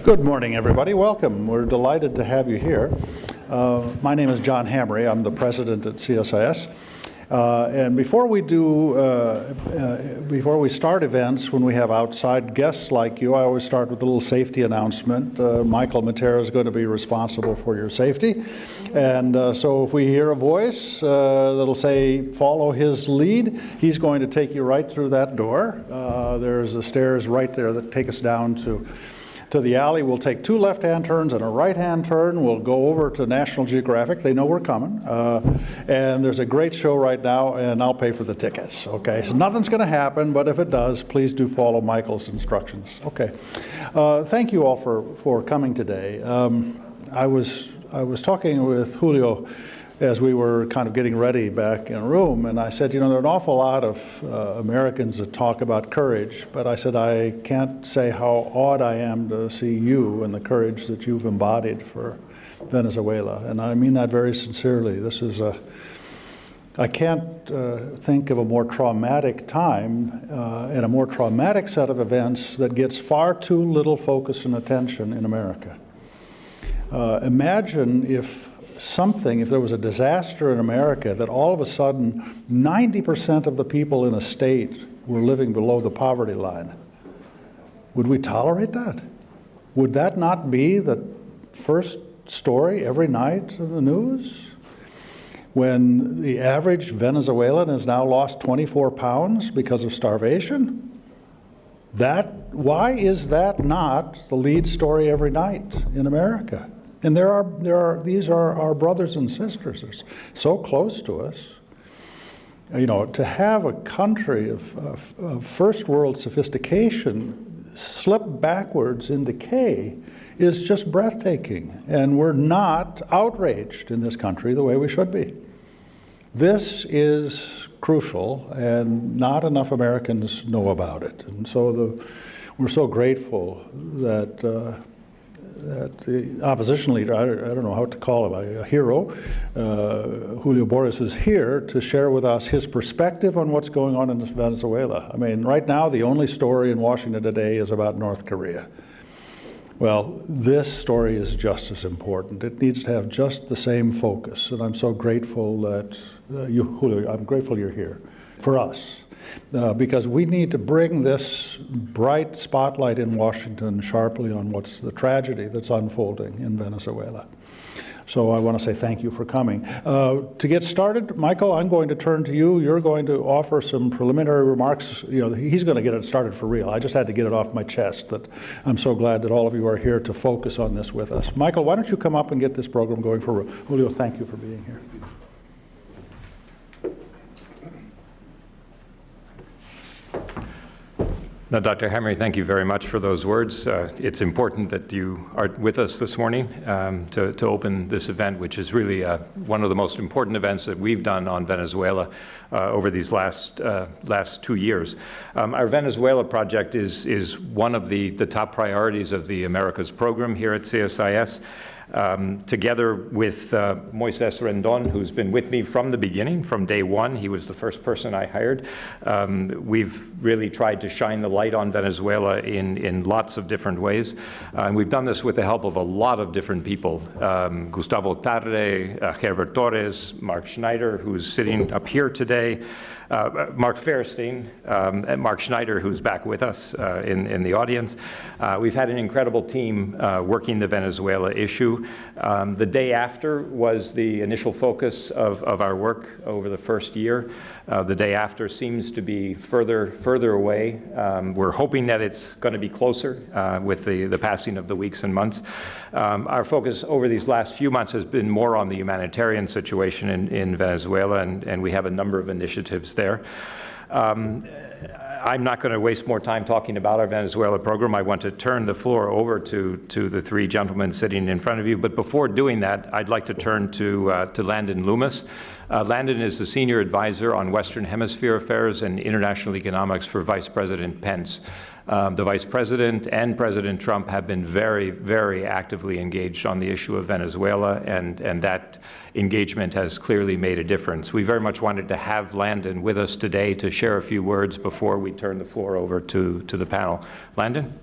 Good morning, everybody. Welcome. We're delighted to have you here. My name is John Hamre. I'm the president at CSIS. And before we start events, when we have outside guests like you, I always start with a little safety announcement. Michael Matera is going to be responsible for your safety. And so if we hear a voice that'll say, follow his lead, he's going to take you right through that door. There's the stairs right there that take us down to the alley. We'll take 2 left-hand turns and a right-hand turn. We'll go over to National Geographic. They know we're coming. And there's a great show right now, and I'll pay for the tickets. Okay, so nothing's going to happen, but if it does, please do follow Michael's instructions. Okay. Thank you all for coming today. I was talking with Julio as we were kind of getting ready back in a room, and I said, you know, there are an awful lot of Americans that talk about courage, but I said, I can't say how awed I am to see you and the courage that you've embodied for Venezuela, and I mean that very sincerely. This is I can't think of a more traumatic time and a more traumatic set of events that gets far too little focus and attention in America. Imagine if there was a disaster in America that all of a sudden 90% of the people in a state were living below the poverty line. Would we tolerate that? Would that not be the first story every night in the news? When the average Venezuelan has now lost 24 pounds because of starvation? Why is that not the lead story every night in America? And these are our brothers and sisters. They're so close to us. You know, to have a country of first world sophistication slip backwards in decay is just breathtaking. And we're not outraged in this country the way we should be. This is crucial, and not enough Americans know about it. And so we're so grateful that the opposition leader, I don't know how to call him, a hero, Julio Borges, is here to share with us his perspective on what's going on in Venezuela. I mean, right now, the only story in Washington today is about North Korea. Well, this story is just as important. It needs to have just the same focus, and I'm so grateful that Julio, I'm grateful you're here for us. Because we need to bring this bright spotlight in Washington sharply on what's the tragedy that's unfolding in Venezuela. So I want to say thank you for coming. To get started, Michael, I'm going to turn to you. You're going to offer some preliminary remarks. You know, he's going to get it started for real. I just had to get it off my chest that I'm so glad that all of you are here to focus on this with us. Michael, why don't you come up and get this program going for real? Julio, thank you for being here. Now, Dr. Hamre, thank you very much for those words. It's important that you are with us this morning to open this event, which is really one of the most important events that we've done on Venezuela over these last 2 years. Our Venezuela project is one of the top priorities of the Americas program here at CSIS. Together with Moises Rendon, who's been with me from the beginning, from day one. He was the first person I hired. We've really tried to shine the light on Venezuela in lots of different ways. And we've done this with the help of a lot of different people. Gustavo Tarre, Herbert Torres, Mark Schneider, who's sitting up here today, Mark Fairstein, and Mark Schneider, who's back with us in the audience. We've had an incredible team working the Venezuela issue. The day after was the initial focus of our work over the first year. The day after seems to be further away. We're hoping that it's going to be closer with the passing of the weeks and months. Our focus over these last few months has been more on the humanitarian situation in Venezuela, and we have a number of initiatives there. I'm not going to waste more time talking about our Venezuela program. I want to turn the floor over to the 3 gentlemen sitting in front of you. But before doing that, I'd like to turn to Landon Loomis. Landon is the Senior Advisor on Western Hemisphere Affairs and International Economics for Vice President Pence. The Vice President and President Trump have been very, very actively engaged on the issue of Venezuela, and that engagement has clearly made a difference. We very much wanted to have Landon with us today to share a few words before we turn the floor over to the panel. Landon?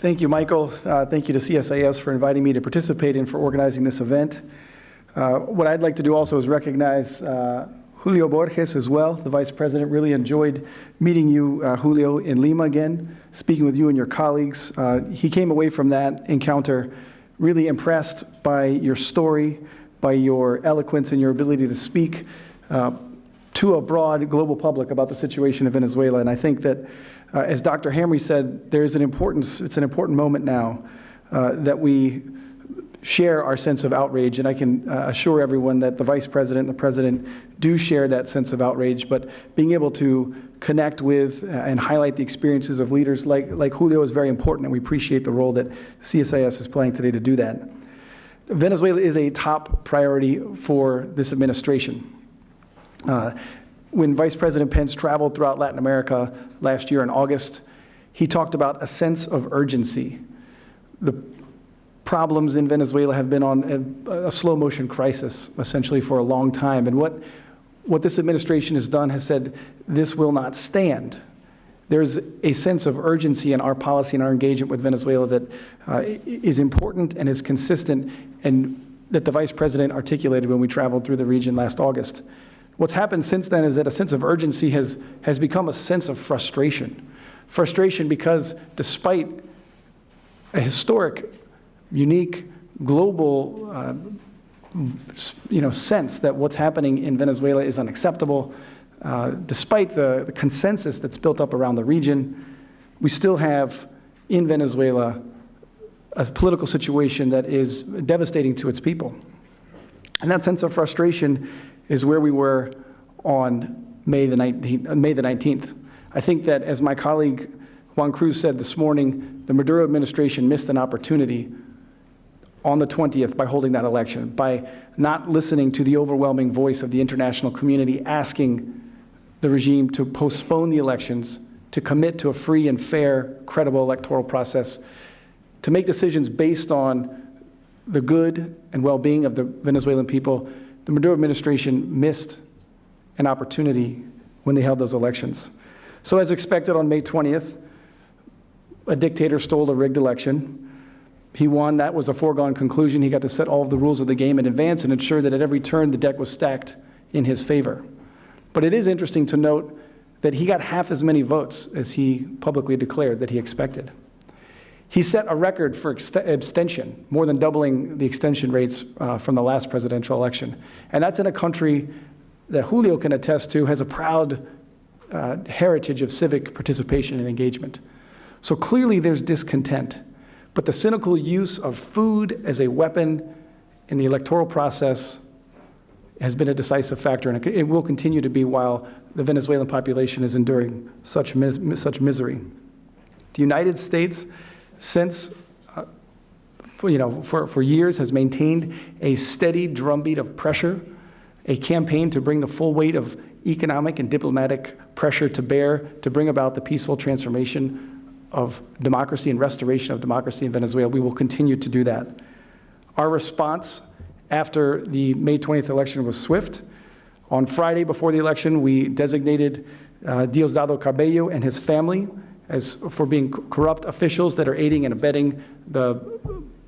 Thank you, Michael. Thank you to CSIS for inviting me to participate and for organizing this event. What I'd like to do also is recognize Julio Borges as well, the Vice President. Really enjoyed meeting you, Julio, in Lima again, speaking with you and your colleagues. He came away from that encounter really impressed by your story, by your eloquence and your ability to speak to a broad global public about the situation in Venezuela. And I think that, as Dr. Hamre said, it's an important moment now that we share our sense of outrage. And I can assure everyone that the Vice President and the President do share that sense of outrage. But being able to connect with and highlight the experiences of leaders like Julio is very important, and we appreciate the role that CSIS is playing today to do that. Venezuela is a top priority for this administration. When Vice President Pence traveled throughout Latin America last year in August, he talked about a sense of urgency. The problems in Venezuela have been on a slow motion crisis, essentially, for a long time. And what this administration has done has said, this will not stand. There's a sense of urgency in our policy and our engagement with Venezuela that is important and is consistent, and that the Vice President articulated when we traveled through the region last August. What's happened since then is that a sense of urgency has become a sense of frustration. Frustration because despite a historic, unique, global sense that what's happening in Venezuela is unacceptable, despite the consensus that's built up around the region, we still have in Venezuela a political situation that is devastating to its people. And that sense of frustration is where we were on May the 19th. I think that, as my colleague Juan Cruz said this morning, the Maduro administration missed an opportunity on the 20th by holding that election, by not listening to the overwhelming voice of the international community asking the regime to postpone the elections, to commit to a free and fair, credible electoral process, to make decisions based on the good and well-being of the Venezuelan people. The Maduro administration missed an opportunity when they held those elections. So as expected, on May 20th, a dictator stole a rigged election. He won. That was a foregone conclusion. He got to set all of the rules of the game in advance and ensure that at every turn the deck was stacked in his favor. But it is interesting to note that he got half as many votes as he publicly declared that he expected. He set a record for abstention, more than doubling the abstention rates from the last presidential election. And that's in a country that Julio can attest to has a proud heritage of civic participation and engagement. So clearly there's discontent. But the cynical use of food as a weapon in the electoral process has been a decisive factor, and it will continue to be while the Venezuelan population is enduring such misery. The United States, since for years, has maintained a steady drumbeat of pressure, a campaign to bring the full weight of economic and diplomatic pressure to bear to bring about the peaceful transformation of democracy and restoration of democracy in Venezuela. We will continue to do that. Our response after the May 20th election was swift. On Friday before the election, we designated Diosdado Cabello and his family as for being corrupt officials that are aiding and abetting the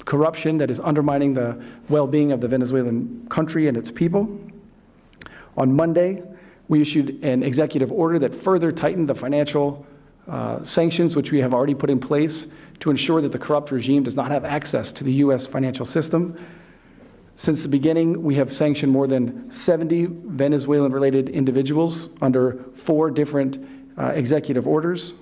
corruption that is undermining the well-being of the Venezuelan country and its people. On Monday, we issued an executive order that further tightened the financial sanctions, which we have already put in place to ensure that the corrupt regime does not have access to the U.S. financial system. Since the beginning, we have sanctioned more than 70 Venezuelan-related individuals under 4 different executive orders.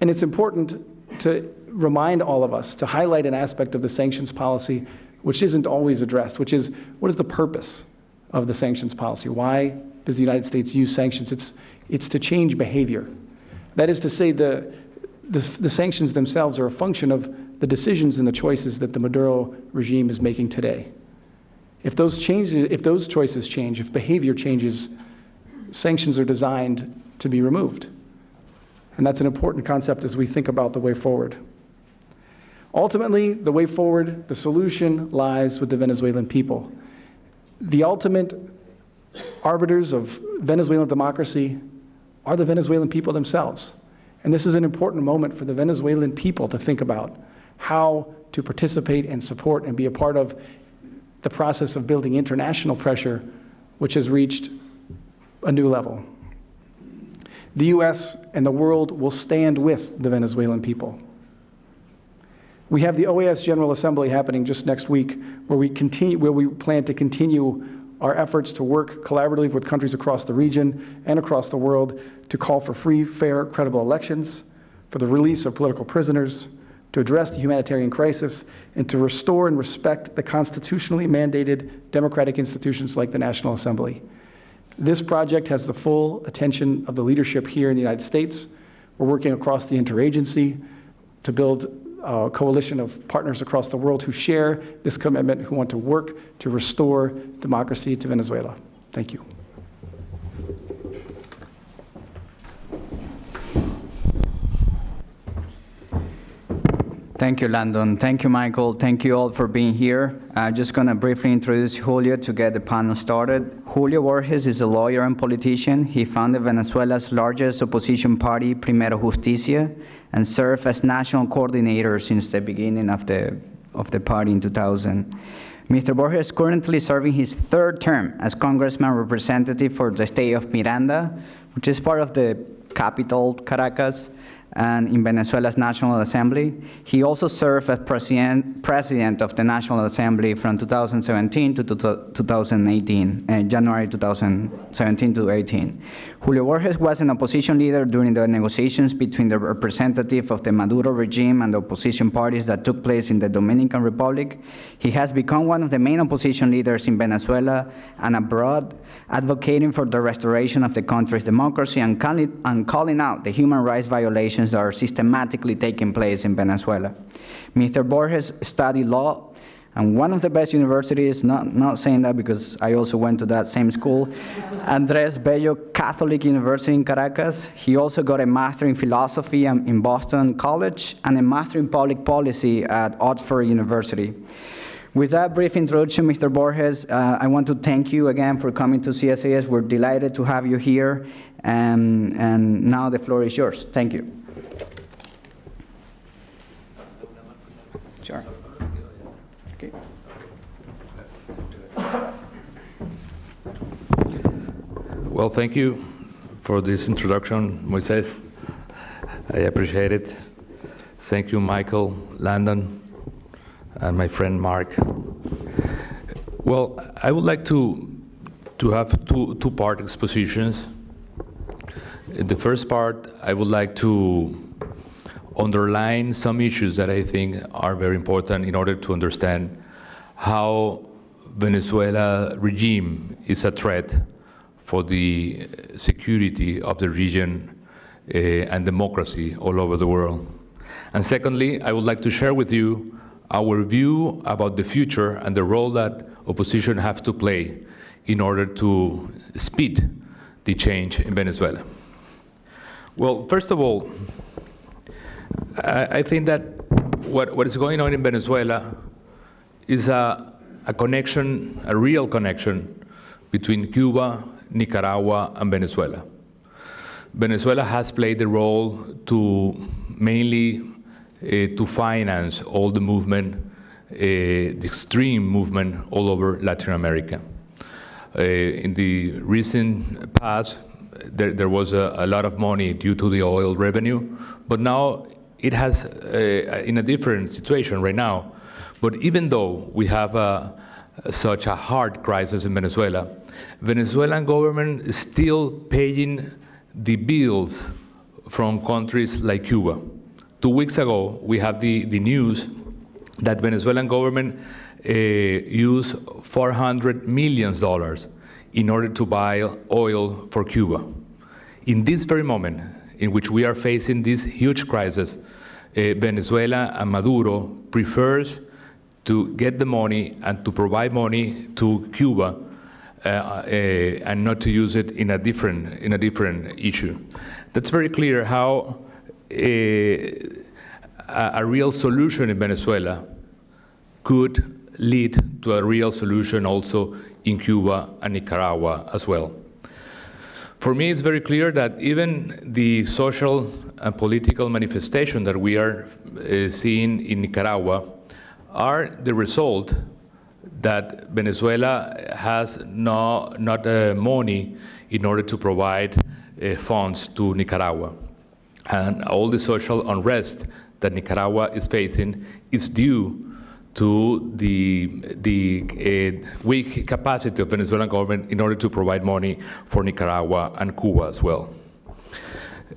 And it's important to remind all of us to highlight an aspect of the sanctions policy which isn't always addressed, which is, what is the purpose of the sanctions policy? Why does the United States use sanctions? It's to change behavior. That is to say, the sanctions themselves are a function of the decisions and the choices that the Maduro regime is making today. If those choices change, if behavior changes, sanctions are designed to be removed. And that's an important concept as we think about the way forward. Ultimately, the way forward, the solution lies with the Venezuelan people. The ultimate arbiters of Venezuelan democracy are the Venezuelan people themselves. And this is an important moment for the Venezuelan people to think about how to participate and support and be a part of the process of building international pressure, which has reached a new level. The US and the world will stand with the Venezuelan people. We have the OAS General Assembly happening just next week, where we plan to continue our efforts to work collaboratively with countries across the region and across the world to call for free, fair, credible elections, for the release of political prisoners, to address the humanitarian crisis, and to restore and respect the constitutionally mandated democratic institutions like the National Assembly. This project has the full attention of the leadership here in the United States. We're working across the interagency to build a coalition of partners across the world who share this commitment, who want to work to restore democracy to Venezuela. Thank you. Thank you, Landon. Thank you, Michael. Thank you all for being here. I'm just going to briefly introduce Julio to get the panel started. Julio Borges is a lawyer and politician. He founded Venezuela's largest opposition party, Primero Justicia, and served as national coordinator since the beginning of the party in 2000. Mr. Borges is currently serving his third term as congressman representative for the state of Miranda, which is part of the capital, Caracas, and in Venezuela's National Assembly. He also served as president of the National Assembly from 2017 to 2018, January 2017 to 18. Julio Borges was an opposition leader during the negotiations between the representative of the Maduro regime and the opposition parties that took place in the Dominican Republic. He has become one of the main opposition leaders in Venezuela and abroad, advocating for the restoration of the country's democracy and calling out the human rights violations that are systematically taking place in Venezuela. Mr. Borges studied law and one of the best universities, not saying that because I also went to that same school, Andres Bello Catholic University in Caracas. He also got a master in philosophy in Boston College and a master in public policy at Oxford University. With that brief introduction, Mr. Borges, I want to thank you again for coming to CSIS. We're delighted to have you here, and now the floor is yours. Thank you. Sure. Okay. Well, thank you for this introduction, Moises. I appreciate it. Thank you, Michael, Landon, and my friend Mark. Well, I would like to have two-part expositions. In the first part, I would like to underline some issues that I think are very important in order to understand how Venezuela regime is a threat for the security of the region and democracy all over the world. And secondly, I would like to share with you our view about the future and the role that opposition have to play in order to speed the change in Venezuela. Well, first of all, I think that what is going on in Venezuela is a connection, a real connection between Cuba, Nicaragua, and Venezuela. Venezuela has played the role to mainly to finance all the movement, the extreme movement all over Latin America. In the recent past, there was a lot of money due to the oil revenue, but now it has in a different situation right now. But even though we have such a hard crisis in Venezuela, Venezuelan government is still paying the bills from countries like Cuba. 2 weeks ago, we had the news that Venezuelan government used $400 million in order to buy oil for Cuba. In this very moment, in which we are facing this huge crisis, Venezuela and Maduro prefers to get the money and to provide money to Cuba and not to use it in a different issue. That's very clear how a real solution in Venezuela could lead to a real solution also in Cuba and Nicaragua as well. For me, it's very clear that even the social and political manifestation that we are seeing in Nicaragua are the result that Venezuela has not money in order to provide funds to Nicaragua. And all the social unrest that Nicaragua is facing is due to the weak capacity of Venezuelan government in order to provide money for Nicaragua and Cuba as well.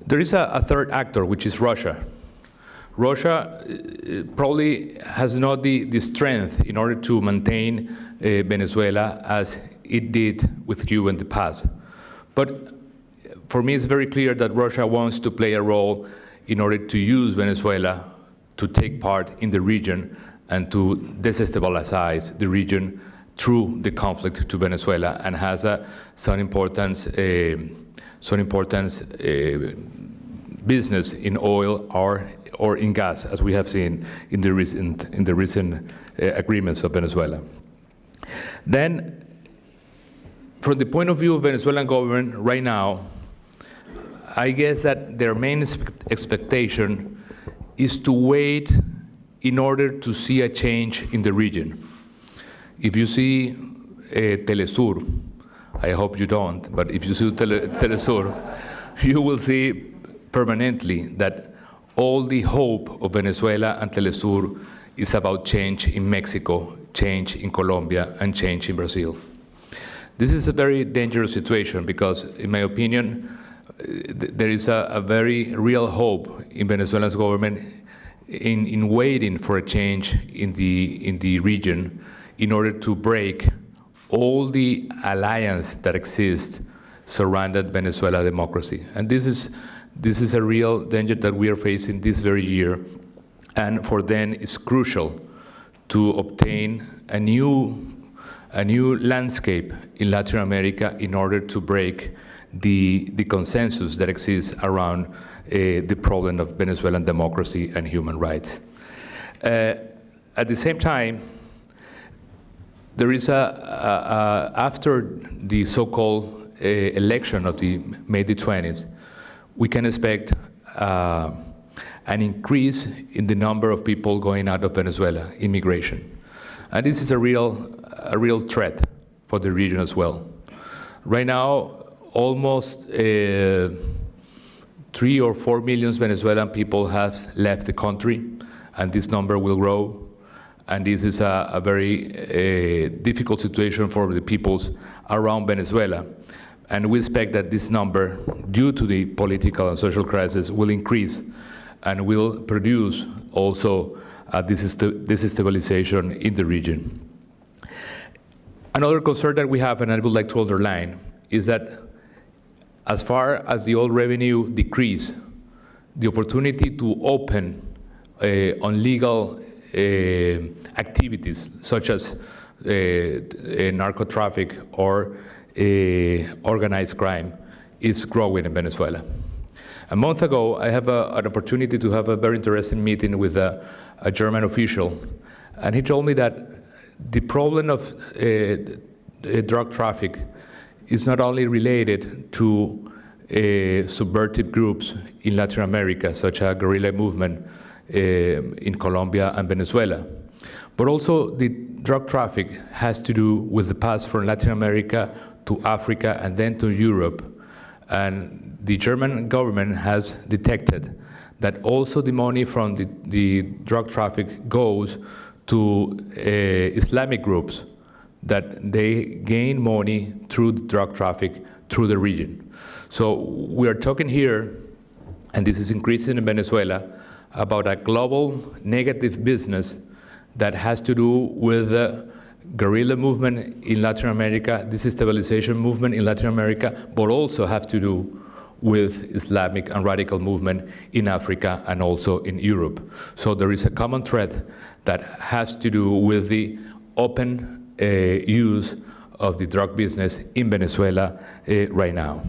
There is a third actor, which is Russia. Russia probably has not the strength in order to maintain Venezuela as it did with Cuba in the past. But for me, it's very clear that Russia wants to play a role in order to use Venezuela to take part in the region and to destabilize the region through the conflict to Venezuela, and has some importance business in oil or in gas, as we have seen in the recent agreements of Venezuela. Then, from the point of view of Venezuelan government right now, I guess that their main expectation is to wait in order to see a change in the region. If you see Telesur, I hope you don't, but if you see Telesur, you will see permanently that all the hope of Venezuela and Telesur is about change in Mexico, change in Colombia, and change in Brazil. This is a very dangerous situation because, in my opinion, there is a very real hope in Venezuela's government in waiting for a change in the region in order to break all the alliance that exists surrounded Venezuela democracy. And this is a real danger that we are facing this very year. And for them, it's crucial to obtain a new landscape in Latin America in order to break the consensus that exists around the problem of Venezuelan democracy and human rights. At the same time, there is after the so-called election of the May the 20th, we can expect an increase in the number of people going out of Venezuela, immigration. And this is a real threat for the region as well. Right now, almost 3 or 4 million Venezuelan people have left the country, and this number will grow. And this is a very difficult situation for the peoples around Venezuela. And we expect that this number, due to the political and social crisis, will increase and will produce also destabilization in the region. Another concern that we have, and I would like to underline, is that as far as the oil revenue decrease, the opportunity to open on legal activities such as narco traffic or organized crime is growing in Venezuela. A month ago, I have an opportunity to have a very interesting meeting with a German official, and he told me that the problem of drug traffic is not only related to subversive groups in Latin America, such as guerrilla movement in Colombia and Venezuela, but also the drug traffic has to do with the path from Latin America to Africa and then to Europe. And the German government has detected that also the money from the drug traffic goes to Islamic groups, that they gain money through the drug traffic through the region. So we are talking here, and this is increasing in Venezuela, about a global negative business that has to do with the guerrilla movement in Latin America, destabilization movement in Latin America, but also have to do with Islamic and radical movement in Africa and also in Europe. So there is a common threat that has to do with the open use of the drug business in Venezuela right now.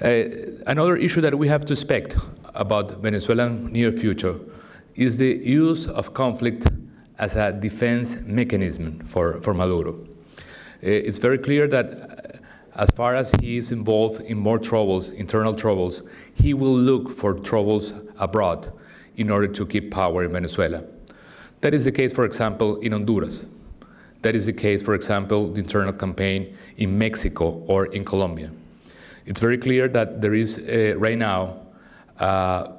Another issue that we have to expect about Venezuelan near future is the use of conflict as a defense mechanism for Maduro. It's very clear that as far as he is involved in more troubles, internal troubles, he will look for troubles abroad in order to keep power in Venezuela. That is the case, for example, in Honduras. That is the case, for example, the internal campaign in Mexico or in Colombia. It's very clear that there is right now a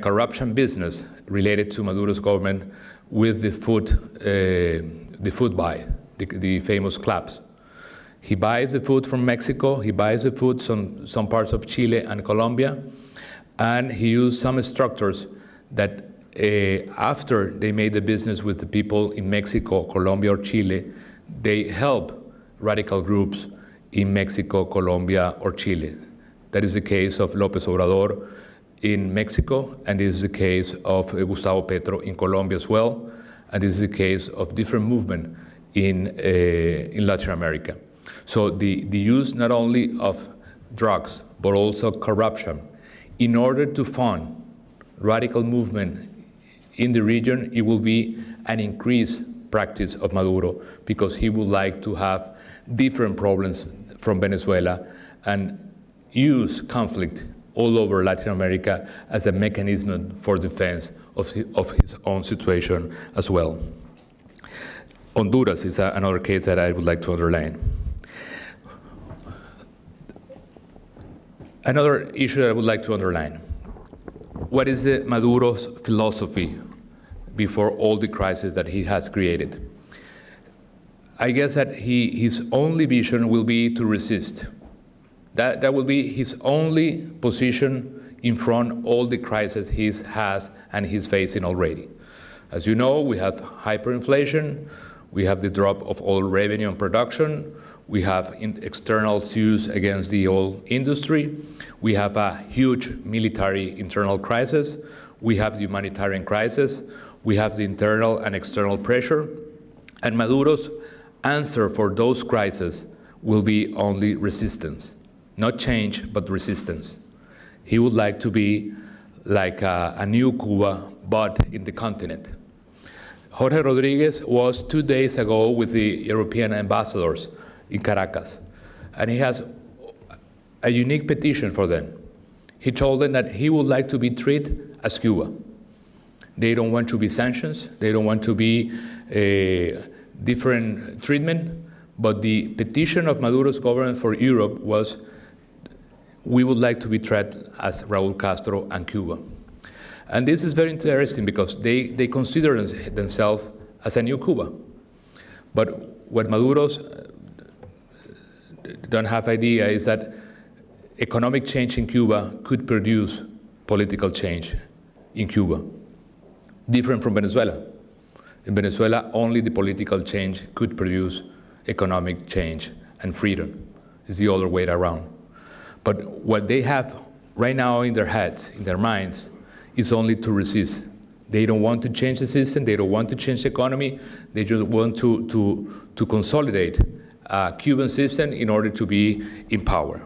corruption business related to Maduro's government with the food buy, the famous clubs. He buys the food from Mexico, he buys the food from some parts of Chile and Colombia, and he used some structures that after they made the business with the people in Mexico, Colombia, or Chile, they help radical groups in Mexico, Colombia, or Chile. That is the case of López Obrador in Mexico, and this is the case of Gustavo Petro in Colombia as well, and this is the case of different movements in Latin America. So the use not only of drugs, but also corruption, in order to fund radical movement in the region, it will be an increased practice of Maduro, because he would like to have different problems from Venezuela and use conflict all over Latin America as a mechanism for defense of his own situation as well. Honduras is another case that I would like to underline. Another issue that I would like to underline. What is Maduro's philosophy before all the crises that he has created? I guess that his only vision will be to resist. That will be his only position in front of all the crises he has and he's facing already. As you know, we have hyperinflation, we have the drop of oil revenue and production, we have external suits against the oil industry, we have a huge military internal crisis, we have the humanitarian crisis, we have the internal and external pressure, and Maduro's answer for those crises will be only resistance. Not change, but resistance. He would like to be like a new Cuba, but in the continent. Jorge Rodriguez was 2 days ago with the European ambassadors in Caracas, and he has a unique petition for them. He told them that he would like to be treated as Cuba. They don't want to be sanctions, they don't want to be a different treatment, but the petition of Maduro's government for Europe was, we would like to be treated as Raúl Castro and Cuba. And this is very interesting because they consider themselves as a new Cuba. But what Maduro's don't have idea is that economic change in Cuba could produce political change in Cuba, different from Venezuela. In Venezuela, only the political change could produce economic change and freedom. It's the other way around. But what they have right now in their heads, in their minds, is only to resist. They don't want to change the system, they don't want to change the economy, they just want to consolidate a Cuban system in order to be in power.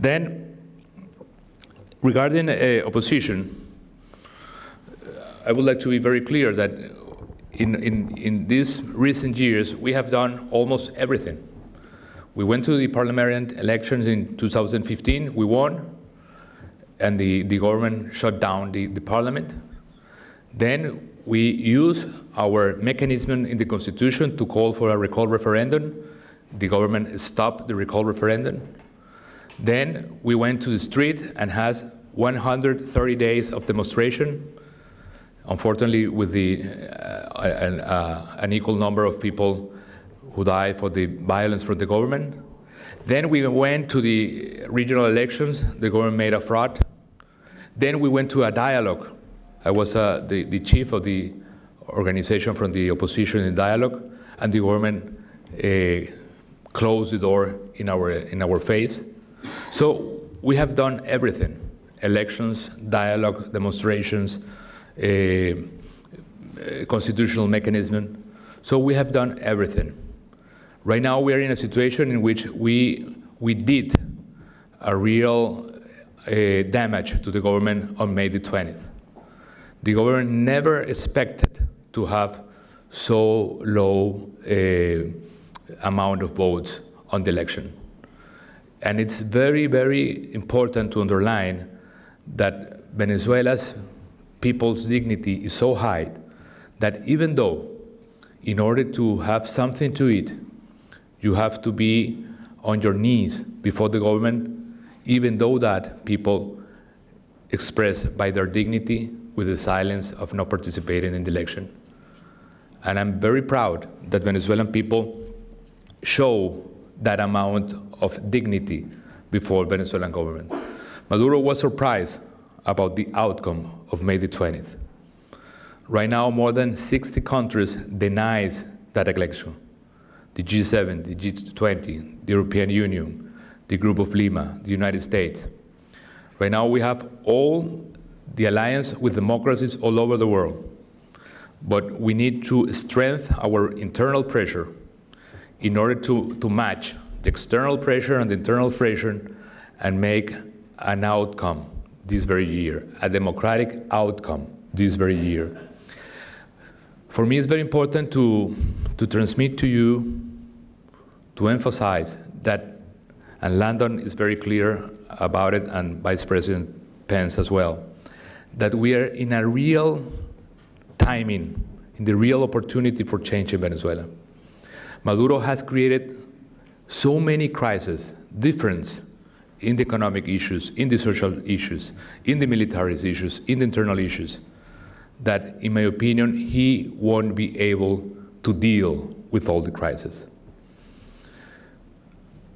Then, regarding opposition, I would like to be very clear that in these recent years, we have done almost everything. We went to the parliamentary elections in 2015, we won, and the government shut down the parliament. Then we used our mechanism in the Constitution to call for a recall referendum. The government stopped the recall referendum. Then we went to the street and had 130 days of demonstration, unfortunately with an equal number of people who died for the violence from the government. Then we went to the regional elections, the government made a fraud. Then we went to a dialogue. I was the chief of the organization from the opposition in dialogue, and the government closed the door in our face. So we have done everything: elections, dialogue, demonstrations, constitutional mechanism. So we have done everything. Right now we are in a situation in which we did a real damage to the government on May the 20th. The government never expected to have so low amount of votes on the election. And it's very, very important to underline that Venezuela's people's dignity is so high that even though in order to have something to eat, you have to be on your knees before the government, even though that people express by their dignity with the silence of not participating in the election. And I'm very proud that Venezuelan people show that amount of dignity before Venezuelan government. Maduro was surprised about the outcome of May the 20th. Right now, more than 60 countries deny that election. The G7, the G20, the European Union, the Group of Lima, the United States. Right now, we have all the alliance with democracies all over the world. But we need to strengthen our internal pressure in order to match the external pressure and the internal pressure and make an outcome this very year, a democratic outcome this very year. For me, it's very important to transmit to you, to emphasize that, and Landon is very clear about it, and Vice President Pence as well, that we are in a real timing, in the real opportunity for change in Venezuela. Maduro has created so many crises, difference in the economic issues, in the social issues, in the military issues, in the internal issues, that, in my opinion, he won't be able to deal with all the crises.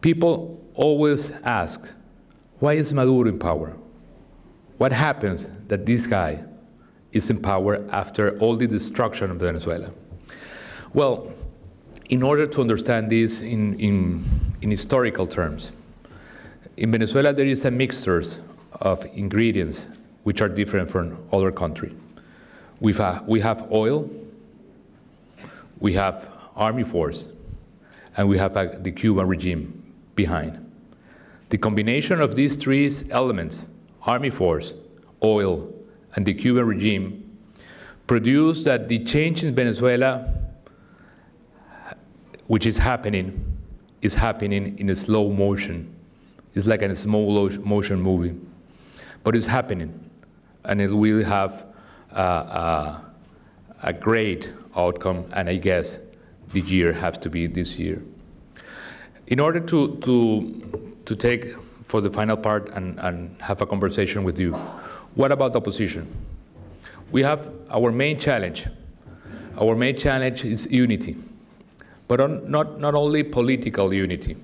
People always ask, why is Maduro in power? What happens that this guy is in power after all the destruction of Venezuela? Well, in order to understand this in historical terms, in Venezuela there is a mixture of ingredients which are different from other countries. We have oil, we have army force, and we have the Cuban regime behind. The combination of these three elements, army force, oil, and the Cuban regime, produce that the change in Venezuela, which is happening in a slow motion. It's like a slow motion movie, but it's happening, and it will have a great outcome, and I guess the year has to be this year. In order to take for the final part and have a conversation with you, what about the opposition? We have our main challenge. Our main challenge is unity, but not only political unity,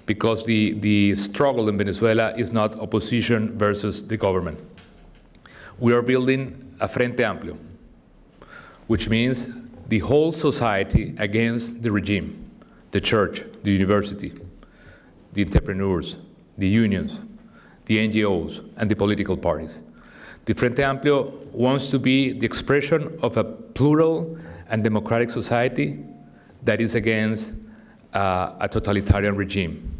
because the struggle in Venezuela is not opposition versus the government. We are building a Frente Amplio, which means the whole society against the regime, the church, the university, the entrepreneurs, the unions, the NGOs, and the political parties. The Frente Amplio wants to be the expression of a plural and democratic society that is against a totalitarian regime.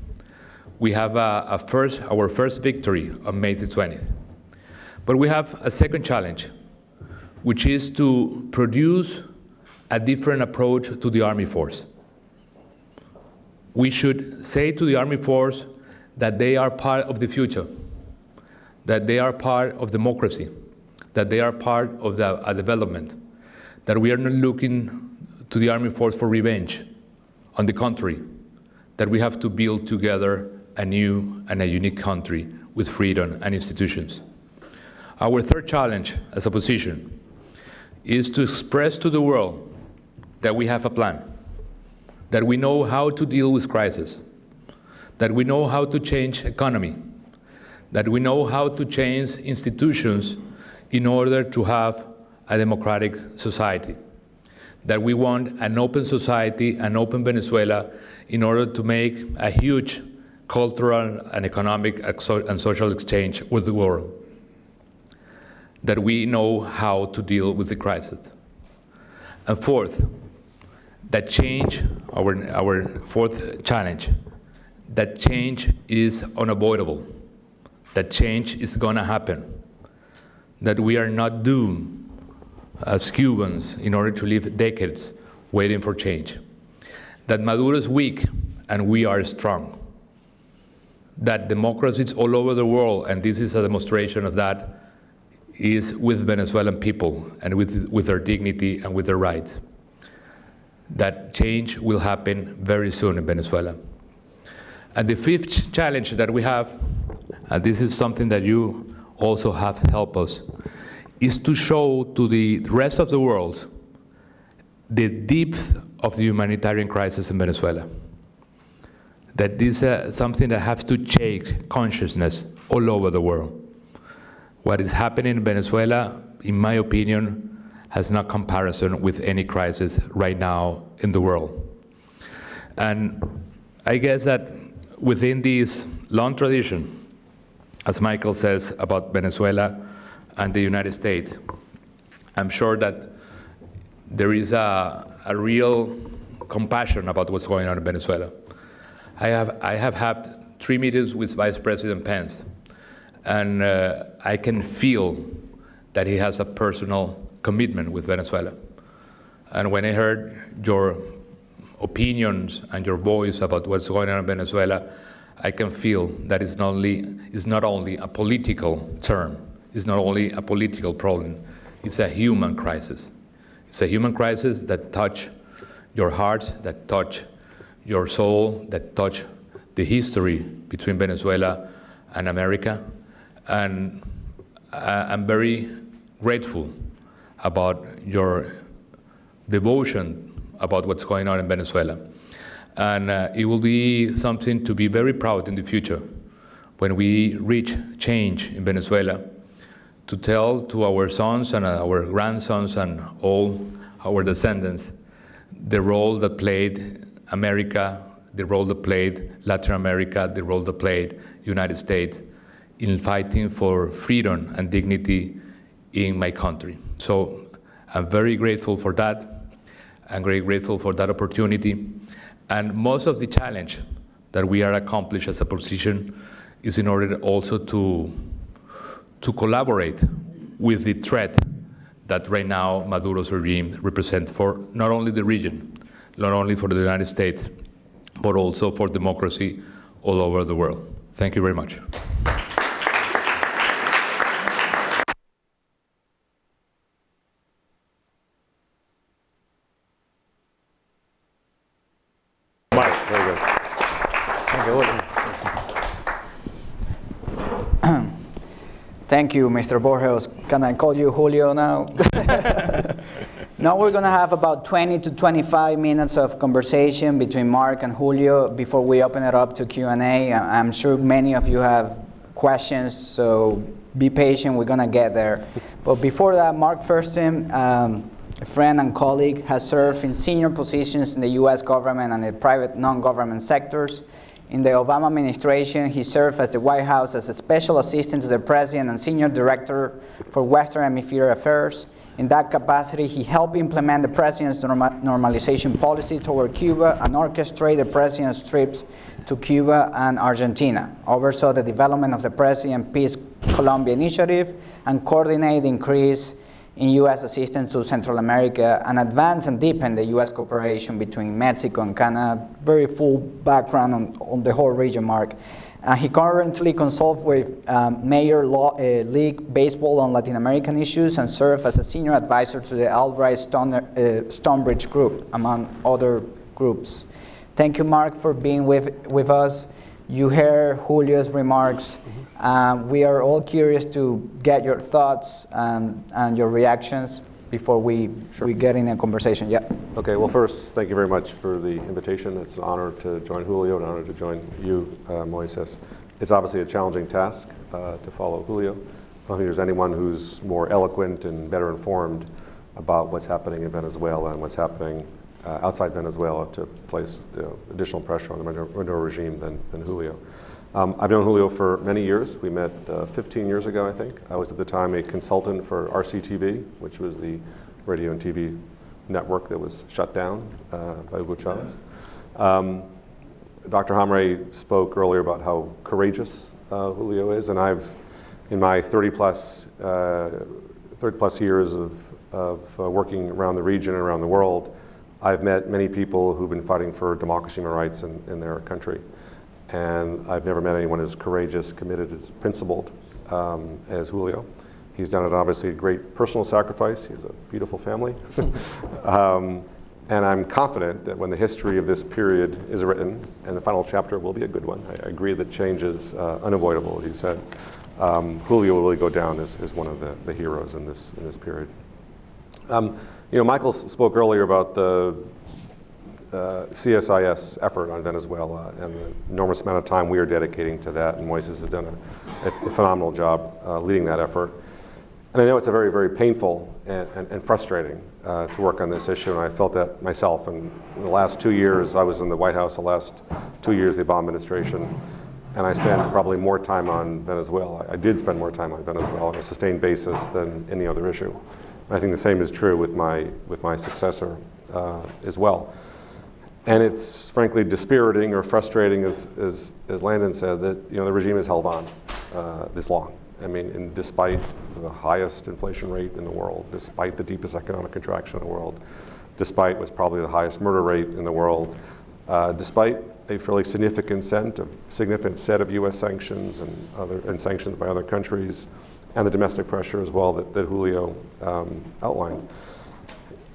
We have our first victory on May the 20th. But we have a second challenge, which is to produce a different approach to the army force. We should say to the army force that they are part of the future, that they are part of democracy, that they are part of a development, that we are not looking to the army force for revenge. On the contrary, that we have to build together a new and a unique country with freedom and institutions. Our third challenge as opposition is to express to the world that we have a plan, that we know how to deal with crisis, that we know how to change economy, that we know how to change institutions in order to have a democratic society, that we want an open society, an open Venezuela, in order to make a huge cultural and economic and social exchange with the world, that we know how to deal with the crisis. And fourth, that change, our fourth challenge, that change is unavoidable, that change is going to happen, that we are not doomed as Cubans in order to live decades waiting for change, that Maduro is weak and we are strong. That democracies all over the world, and this is a demonstration of that, is with Venezuelan people and with their dignity and with their rights. That change will happen very soon in Venezuela. And the fifth challenge that we have, and this is something that you also have helped us, is to show to the rest of the world the depth of the humanitarian crisis in Venezuela. That this is something that has to change consciousness all over the world. What is happening in Venezuela, in my opinion, has no comparison with any crisis right now in the world. And I guess that within this long tradition, as Michael says about Venezuela and the United States, I'm sure that there is a real compassion about what's going on in Venezuela. I have had 3 meetings with Vice President Pence, and I can feel that he has a personal commitment with Venezuela. And when I heard your opinions and your voice about what's going on in Venezuela, I can feel that it's not only a political term, it's not only a political problem, it's a human crisis. It's a human crisis that touch your heart, that touch your soul, that touch the history between Venezuela and America. And I'm very grateful about your devotion about what's going on in Venezuela. And it will be something to be very proud in the future when we reach change in Venezuela, to tell to our sons and our grandsons and all our descendants the role that played America, the role that played Latin America, the role that played United States in fighting for freedom and dignity in my country. So I'm very grateful for that. I'm very grateful for that opportunity. And most of the challenge that we are accomplished as a position is in order also to collaborate with the threat that right now Maduro's regime represents for not only the region, not only for the United States, but also for democracy all over the world. Thank you very much. Mike, very good. Thank you, Mr. Borges. Can I call you Julio now? Now we're going to have about 20 to 25 minutes of conversation between Mark and Julio before we open it up to Q&A. I'm sure many of you have questions, so be patient. We're going to get there. But before that, Mark Fursten, a friend and colleague, has served in senior positions in the U.S. government and the private non-government sectors. In the Obama administration, he served as the White House as a special assistant to the president and senior director for Western Hemisphere Affairs. In that capacity, he helped implement the president's normalization policy toward Cuba and orchestrate the president's trips to Cuba and Argentina, oversaw the development of the President Peace Colombia Initiative, and coordinated the increase in U.S. assistance to Central America, and advance and deepen the U.S. cooperation between Mexico and Canada. Very full background on the whole region, Mark. He currently consults with Major League Baseball on Latin American issues and serves as a senior advisor to the Albright Stonebridge Group, among other groups. Thank you, Mark, for being with us. You heard Julio's remarks. We are all curious to get your thoughts and your reactions before we get in a conversation. Yeah. Okay, well, first, thank you very much for the invitation. It's an honor to join Julio, an honor to join you, Moises. It's obviously a challenging task to follow Julio. I don't think there's anyone who's more eloquent and better informed about what's happening in Venezuela and what's happening outside Venezuela to place additional pressure on the Maduro regime than Julio. I've known Julio for many years. We met 15 years ago, I think. I was at the time a consultant for RCTV, which was the radio and TV network that was shut down by Hugo Chavez. Dr. Hamre spoke earlier about how courageous Julio is, and I've, in my 30 plus years of working around the region and around the world, I've met many people who've been fighting for democracy and rights in their country. And I've never met anyone as courageous, committed, as principled as Julio. He's done it obviously a great personal sacrifice. He has a beautiful family. And I'm confident that when the history of this period is written, and the final chapter will be a good one, I agree that change is unavoidable, as you said. Julio will really go down as one of the heroes in this period. Michael spoke earlier about the CSIS effort on Venezuela and the enormous amount of time we are dedicating to that, and Moises has done a phenomenal job leading that effort. And I know it's a very, very painful and frustrating to work on this issue, and I felt that myself. And in the last 2 years, I was in the White House the last 2 years of the Obama administration, and I spent probably more time on Venezuela. I did spend more time on Venezuela on a sustained basis than any other issue. And I think the same is true with my successor as well. And it's frankly dispiriting or frustrating, as Landon said, that the regime has held on this long. I mean, and despite the highest inflation rate in the world, despite the deepest economic contraction in the world, despite what's probably the highest murder rate in the world, despite a fairly significant set of U.S. sanctions and sanctions by other countries, and the domestic pressure as well that Julio outlined.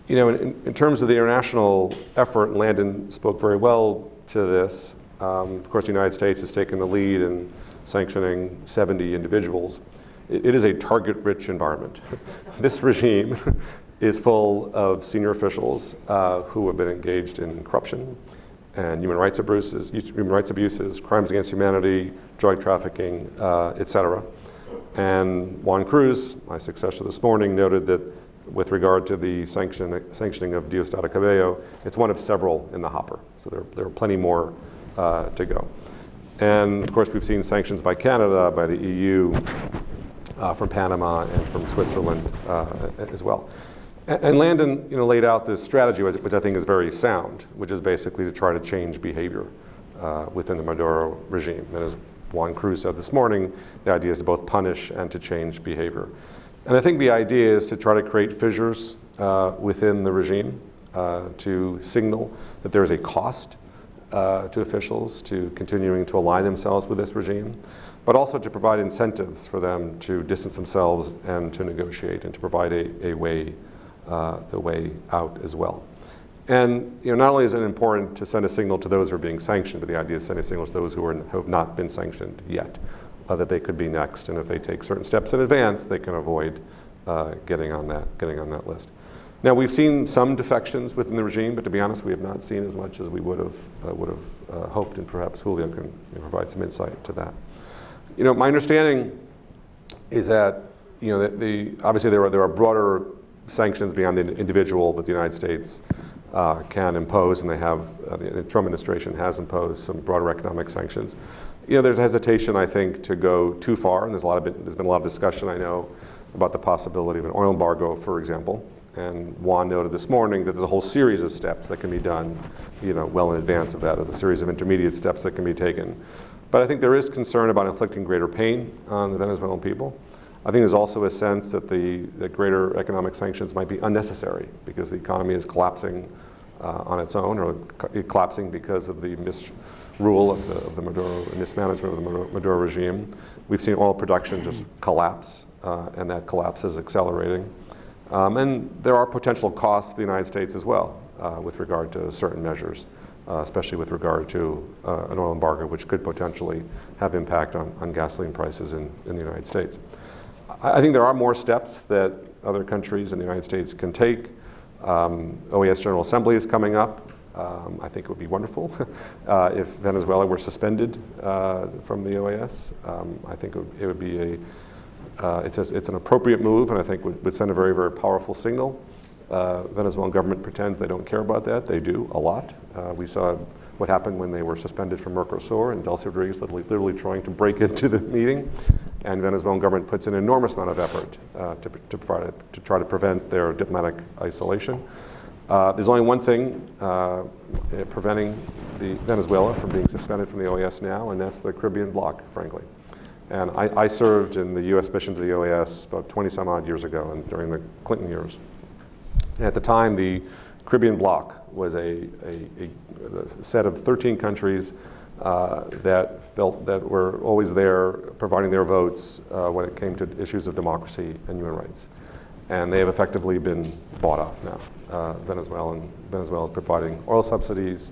In terms of the international effort, and Landon spoke very well to this. Of course, the United States has taken the lead in sanctioning 70 individuals. It is a target-rich environment. This regime is full of senior officials who have been engaged in corruption and human rights abuses, crimes against humanity, drug trafficking, et cetera. And Juan Cruz, my successor this morning, noted that with regard to the sanctioning of Diosdado Cabello, it's one of several in the hopper. So there are plenty more to go. And of course, we've seen sanctions by Canada, by the EU, from Panama, and from Switzerland as well. And Landon, laid out this strategy, which I think is very sound, which is basically to try to change behavior within the Maduro regime. And as Juan Cruz said this morning, the idea is to both punish and to change behavior. And I think the idea is to try to create fissures within the regime to signal that there is a cost to officials to continuing to align themselves with this regime, but also to provide incentives for them to distance themselves and to negotiate and to provide the way out as well. And not only is it important to send a signal to those who are being sanctioned, but the idea is sending a signal to those who have not been sanctioned yet, that they could be next, and if they take certain steps in advance, they can avoid getting on that list. Now, we've seen some defections within the regime, but to be honest, we have not seen as much as we would have hoped, and perhaps Julio can provide some insight to that. My understanding is that obviously there are broader sanctions beyond the individual that the United States can impose, and the Trump administration has imposed some broader economic sanctions. There's hesitation, I think, to go too far, and there's been a lot of discussion, I know, about the possibility of an oil embargo, for example. And Juan noted this morning that there's a whole series of steps that can be done, well in advance of that. There's a series of intermediate steps that can be taken. But I think there is concern about inflicting greater pain on the Venezuelan people. I think there's also a sense that that greater economic sanctions might be unnecessary because the economy is collapsing on its own, or collapsing because of the misrule of the Maduro, mismanagement of the Maduro regime. We've seen oil production just collapse, and that collapse is accelerating. And there are potential costs for the United States as well with regard to certain measures, especially with regard to an oil embargo, which could potentially have impact on gasoline prices in the United States. I think there are more steps that other countries in the United States can take. OAS General Assembly is coming up. I think it would be wonderful if Venezuela were suspended from the OAS. I think it would be it's an appropriate move, and I think would send a very, very powerful signal. Venezuelan government pretends they don't care about that. They do a lot. We saw what happened when they were suspended from Mercosur, and Delcy Rodriguez literally trying to break into the meeting. And Venezuelan government puts an enormous amount of effort to try to prevent their diplomatic isolation. There's only one thing preventing Venezuela from being suspended from the OAS now, and that's the Caribbean bloc, frankly. And I served in the U.S. mission to the OAS about 20 some odd years ago, and during the Clinton years. And at the time, the Caribbean bloc was a set of 13 countries that felt that were always there providing their votes when it came to issues of democracy and human rights. And they have effectively been bought off now. Venezuela is providing oil subsidies,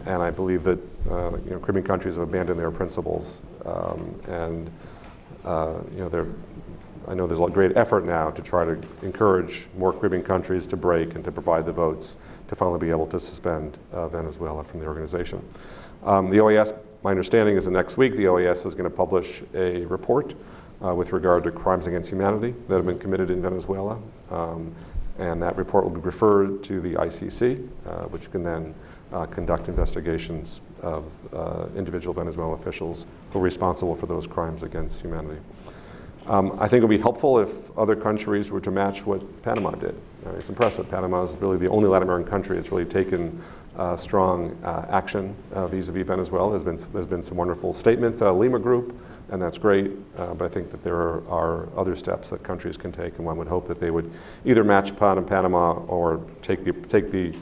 and I believe that Caribbean countries have abandoned their principles. I know there's a great effort now to try to encourage more Caribbean countries to break and to provide the votes to finally be able to suspend Venezuela from the organization. The OAS, my understanding is that next week the OAS is going to publish a report with regard to crimes against humanity that have been committed in Venezuela. And that report will be referred to the ICC, which can then conduct investigations of individual Venezuelan officials who are responsible for those crimes against humanity. I think it would be helpful if other countries were to match what Panama did. It's impressive. Panama is really the only Latin American country that's really taken strong action vis-a-vis Venezuela. There's been some wonderful statements, Lima Group, and that's great. But I think that there are other steps that countries can take, and one would hope that they would either match Panama or take the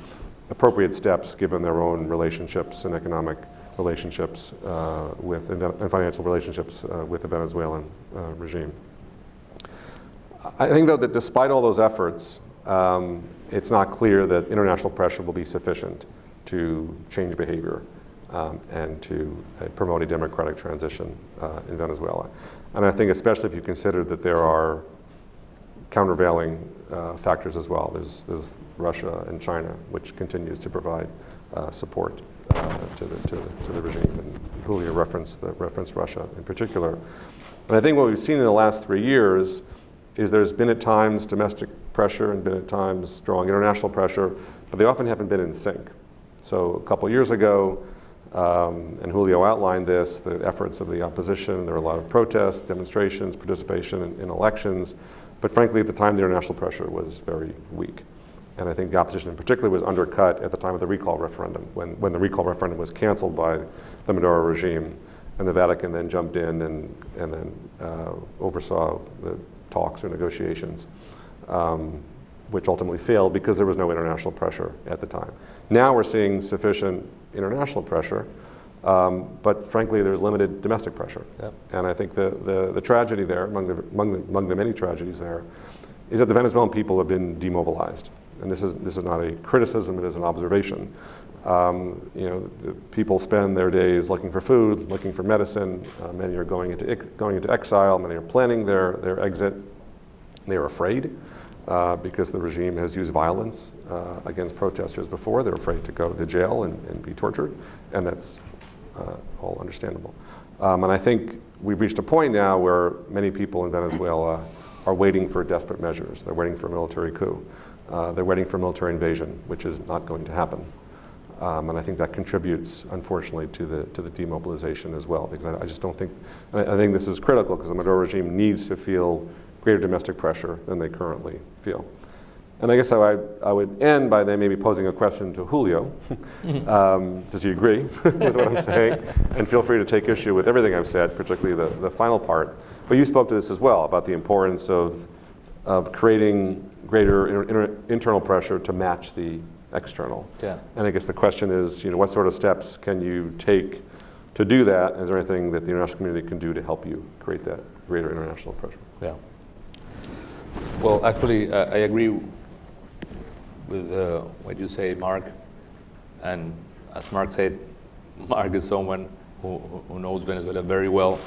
appropriate steps given their own relationships and economic relationships and financial relationships with the Venezuelan regime. I think, though, that despite all those efforts, it's not clear that international pressure will be sufficient to change behavior and to promote a democratic transition in Venezuela. And I think especially if you consider that there are countervailing factors as well. There's Russia and China, which continues to provide support to the regime. And Julio referenced Russia in particular. And I think what we've seen in the last 3 years is there's been at times domestic pressure and been at times strong international pressure, but they often haven't been in sync. So a couple of years ago, and Julio outlined this, the efforts of the opposition, there were a lot of protests, demonstrations, participation in elections, but frankly at the time the international pressure was very weak. And I think the opposition in particular was undercut at the time of the recall referendum, when the recall referendum was canceled by the Maduro regime, and the Vatican then jumped in and then oversaw the talks or negotiations, which ultimately failed because there was no international pressure at the time. Now we're seeing sufficient international pressure, but frankly there's limited domestic pressure. Yep. And I think the tragedy there, among the many tragedies there, is that the Venezuelan people have been demobilized. And this is not a criticism, it is an observation. The people spend their days looking for food, looking for medicine. Many are going into exile. Many are planning their exit. They are afraid because the regime has used violence against protesters before. They're afraid to go to jail and be tortured, and that's all understandable. And I think we've reached a point now where many people in Venezuela are waiting for desperate measures. They're waiting for a military coup. They're waiting for military invasion, which is not going to happen. And I think that contributes, unfortunately, to the demobilization as well. Because I just don't think, I think this is critical because the Maduro regime needs to feel greater domestic pressure than they currently feel. And I guess I would end by then maybe posing a question to Julio. Does he agree with what I'm saying? And feel free to take issue with everything I've said, particularly the final part. But you spoke to this as well, about the importance of creating greater internal pressure to match the external. Yeah. And I guess the question is, what sort of steps can you take to do that? Is there anything that the international community can do to help you create that greater international pressure? Yeah. Well, actually, I agree with what you say, Mark. And as Mark said, Mark is someone who knows Venezuela very well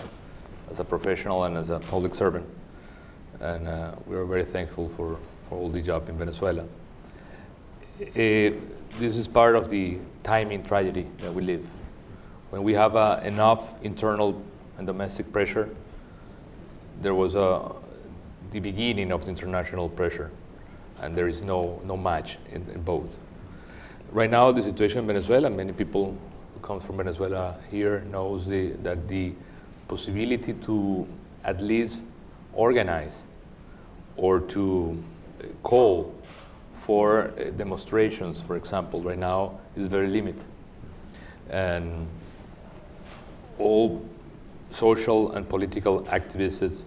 as a professional and as a public servant. And we're very thankful for all the job in Venezuela. This is part of the timing tragedy that we live. When we have enough internal and domestic pressure, there was the beginning of the international pressure, and there is no match in both. Right now, the situation in Venezuela, many people who come from Venezuela here knows that the possibility to at least organize or to call for demonstrations, for example, right now is very limited. And all social and political activists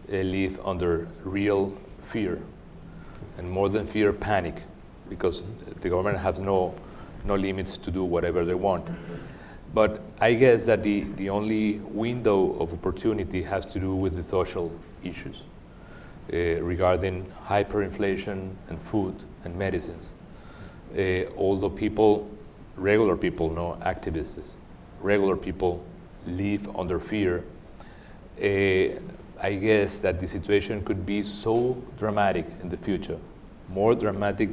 live under real fear, and more than fear, panic, because the government has no limits to do whatever they want. But I guess that the only window of opportunity has to do with the social issues regarding hyperinflation and food and medicines. Although people, regular people, no activists, regular people live under fear, I guess that the situation could be so dramatic in the future, more dramatic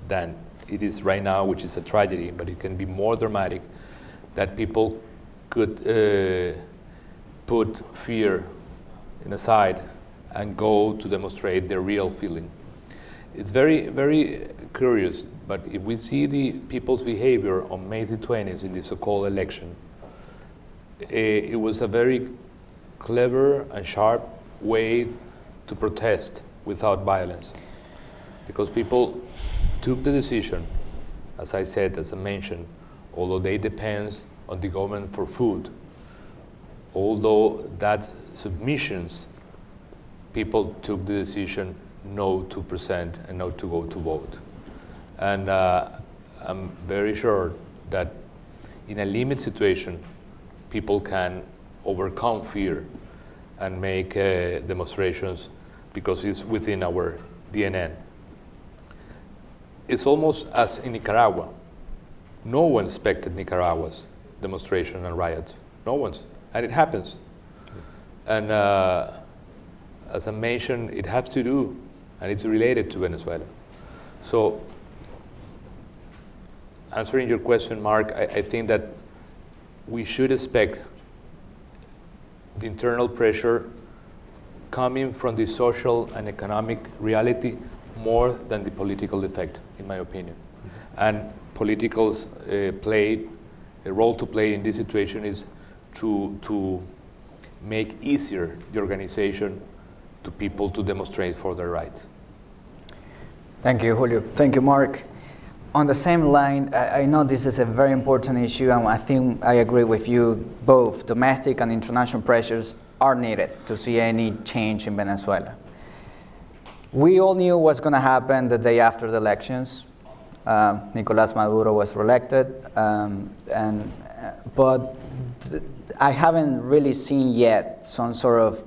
than it is right now, which is a tragedy, but it can be more dramatic, that people could put fear aside and go to demonstrate their real feeling. It's very, very curious, but if we see the people's behavior on May the 20th in the so-called election, it was a very clever and sharp way to protest without violence, because people took the decision, as I said, as I mentioned, although they depend on the government for food, although that submissions, people took the decision no to present and not to go to vote. And I'm very sure that in a limit situation, people can overcome fear and make demonstrations because it's within our DNA. It's almost as in Nicaragua. No one expected Nicaragua's demonstration and riots. No one's, and it happens. And as I mentioned, it has to do, and it's related to Venezuela. So, answering your question, Mark, I think that we should expect the internal pressure coming from the social and economic reality more than the political effect, in my opinion. And politicals play a role to play in this situation is to make easier the organization to people to demonstrate for their rights. Thank you, Julio. Thank you, Mark. On the same line, I know this is a very important issue, and I think I agree with you. Both domestic and international pressures are needed to see any change in Venezuela. We all knew what's going to happen the day after the elections. Nicolás Maduro was reelected, but I haven't really seen yet some sort of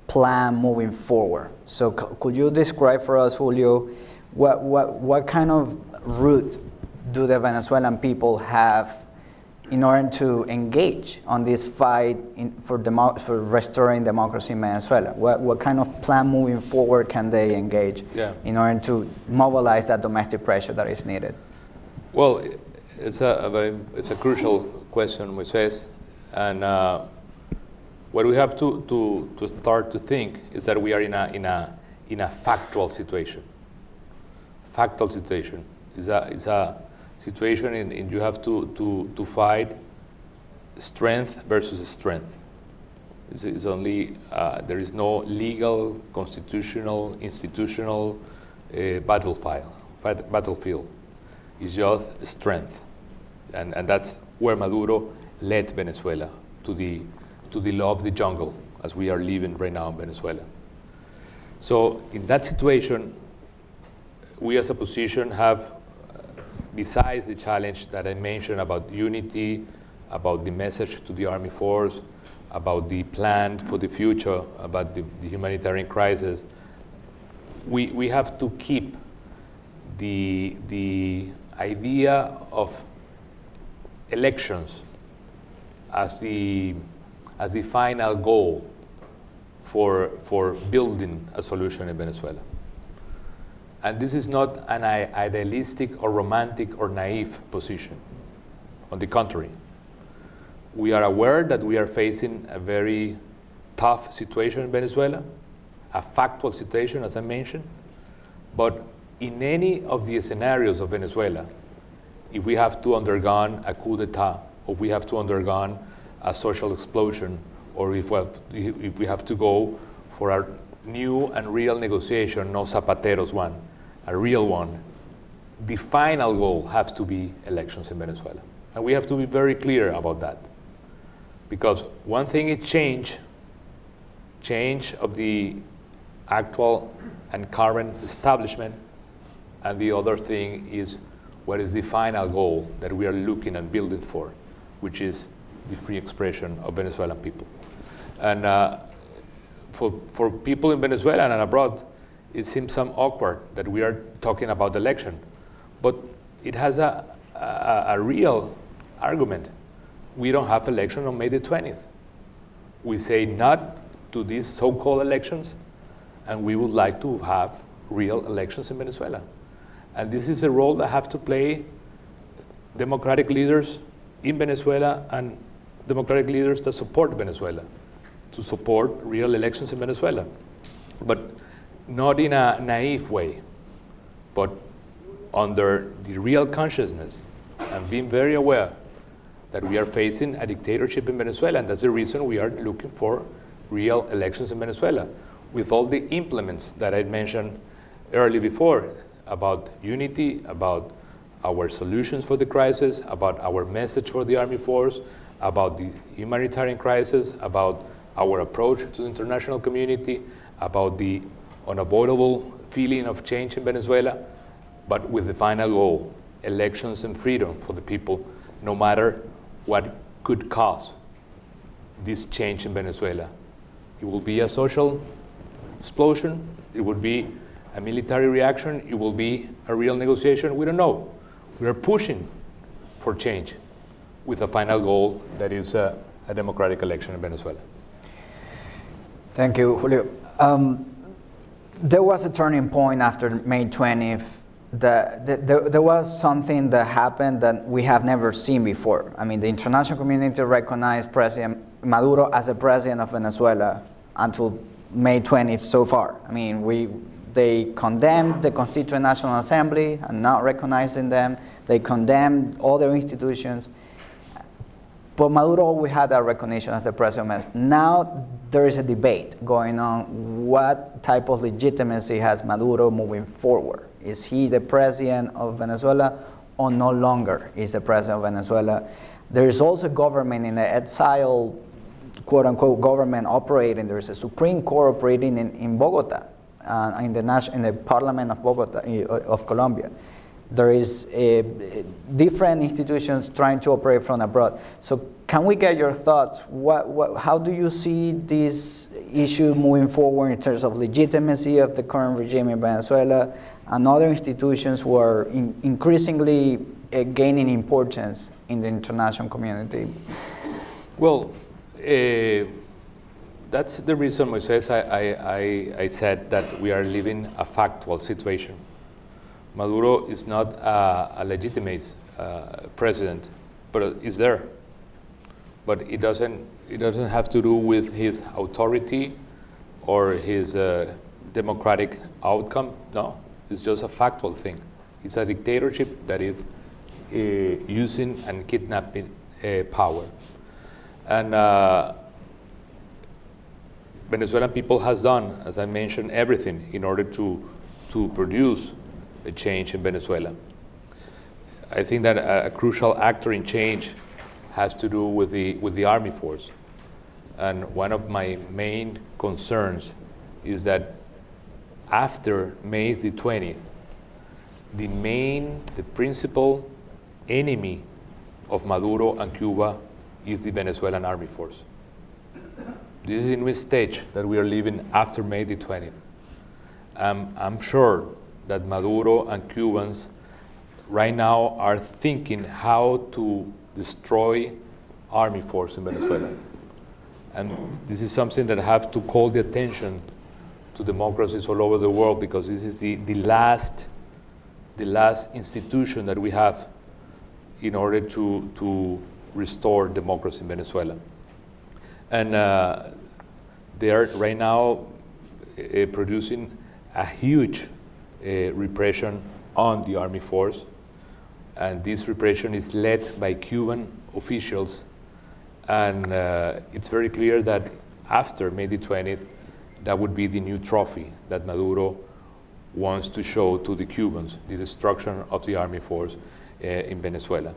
plan moving forward. So could you describe for us, Julio, what kind of route do the Venezuelan people have in order to engage on this fight for restoring democracy in Venezuela? What kind of plan moving forward can they engage in order to mobilize that domestic pressure that is needed? Well, it's a crucial question, Moises, and what we have to start to think is that we are in a factual situation. Factual situation is a situation in you have to fight strength versus strength. It's only there is no legal, constitutional, institutional battlefield. It's just strength, and that's where Maduro led Venezuela to the law of the jungle, as we are living right now in Venezuela. So in that situation, we as a opposition have, besides the challenge that I mentioned about unity, about the message to the army force, about the plan for the future, about the humanitarian crisis, we have to keep the idea of elections as the final goal for building a solution in Venezuela. And this is not an idealistic or romantic or naive position. On the contrary, we are aware that we are facing a very tough situation in Venezuela, a factual situation, as I mentioned, but in any of the scenarios of Venezuela, if we have to undergo a coup d'etat, or we have to undergo a social explosion, or if we have to go for a new and real negotiation, no Zapatero's one, a real one, the final goal has to be elections in Venezuela. And we have to be very clear about that. Because one thing is change of the actual and current establishment, and the other thing is what is the final goal that we are looking and building for, which is the free expression of Venezuelan people. And for people in Venezuela and abroad, it seems some awkward that we are talking about election, but it has a real argument. We don't have election on May the 20th. We say not to these so-called elections, and we would like to have real elections in Venezuela. And this is a role that have to play democratic leaders in Venezuela and democratic leaders that support Venezuela, to support real elections in Venezuela. But not in a naive way, but under the real consciousness and being very aware that we are facing a dictatorship in Venezuela, and that's the reason we are looking for real elections in Venezuela, with all the implements that I mentioned earlier before, about unity, about our solutions for the crisis, about our message for the Army Force, about the humanitarian crisis, about our approach to the international community, about the unavoidable feeling of change in Venezuela, but with the final goal, elections and freedom for the people, no matter what could cause this change in Venezuela. It will be a social explosion, it would be a military reaction, it will be a real negotiation, we don't know. We are pushing for change with a final goal that is a democratic election in Venezuela. Thank you, Julio. There was a turning point after May 20th. There was something that happened that we have never seen before. I mean, the international community recognized President Maduro as a president of Venezuela until May 20th so far. I mean, they condemned the Constituent National Assembly and not recognizing them. They condemned other institutions. But Maduro, we had that recognition as the president. Now there is a debate going on. What type of legitimacy has Maduro moving forward? Is he the president of Venezuela or no longer is the president of Venezuela? There is also government in the exile, quote unquote, government operating. There is a Supreme Court operating in Bogota, in the Parliament of Bogota, of Colombia. There is different institutions trying to operate from abroad. So can we get your thoughts? How do you see this issue moving forward in terms of legitimacy of the current regime in Venezuela and other institutions who are increasingly gaining importance in the international community? Well, that's the reason, Moises, I said that we are living a factual situation. Maduro is not a legitimate president, but is there. But it doesn't have to do with his authority or his democratic outcome. No, it's just a factual thing. It's a dictatorship that is using and kidnapping power. And Venezuelan people has done, as I mentioned, everything in order to produce a change in Venezuela. I think that a crucial actor in change has to do with the Army Force. And one of my main concerns is that after May the 20th, the principal enemy of Maduro and Cuba is the Venezuelan Army Force. This is a new stage that we are living after May the 20th. I'm sure that Maduro and Cubans right now are thinking how to destroy Army Force in Venezuela. And this is something that have to call the attention to democracies all over the world, because this is the last institution that we have in order to restore democracy in Venezuela. And they are right now producing a huge repression on the Army Force, and this repression is led by Cuban officials, and it's very clear that after May the 20th, that would be the new trophy that Maduro wants to show to the Cubans, the destruction of the Army Force in Venezuela.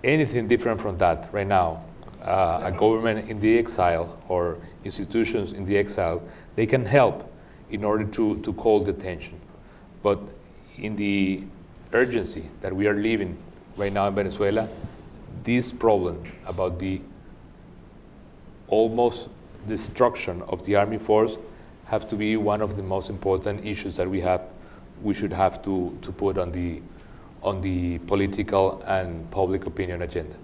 Anything different from that right now, a government in the exile or institutions in the exile, they can help in order to call the attention. But in the urgency that we are living right now in Venezuela, this problem about the almost destruction of the army force have to be one of the most important issues that we should have to put on the political and public opinion agenda.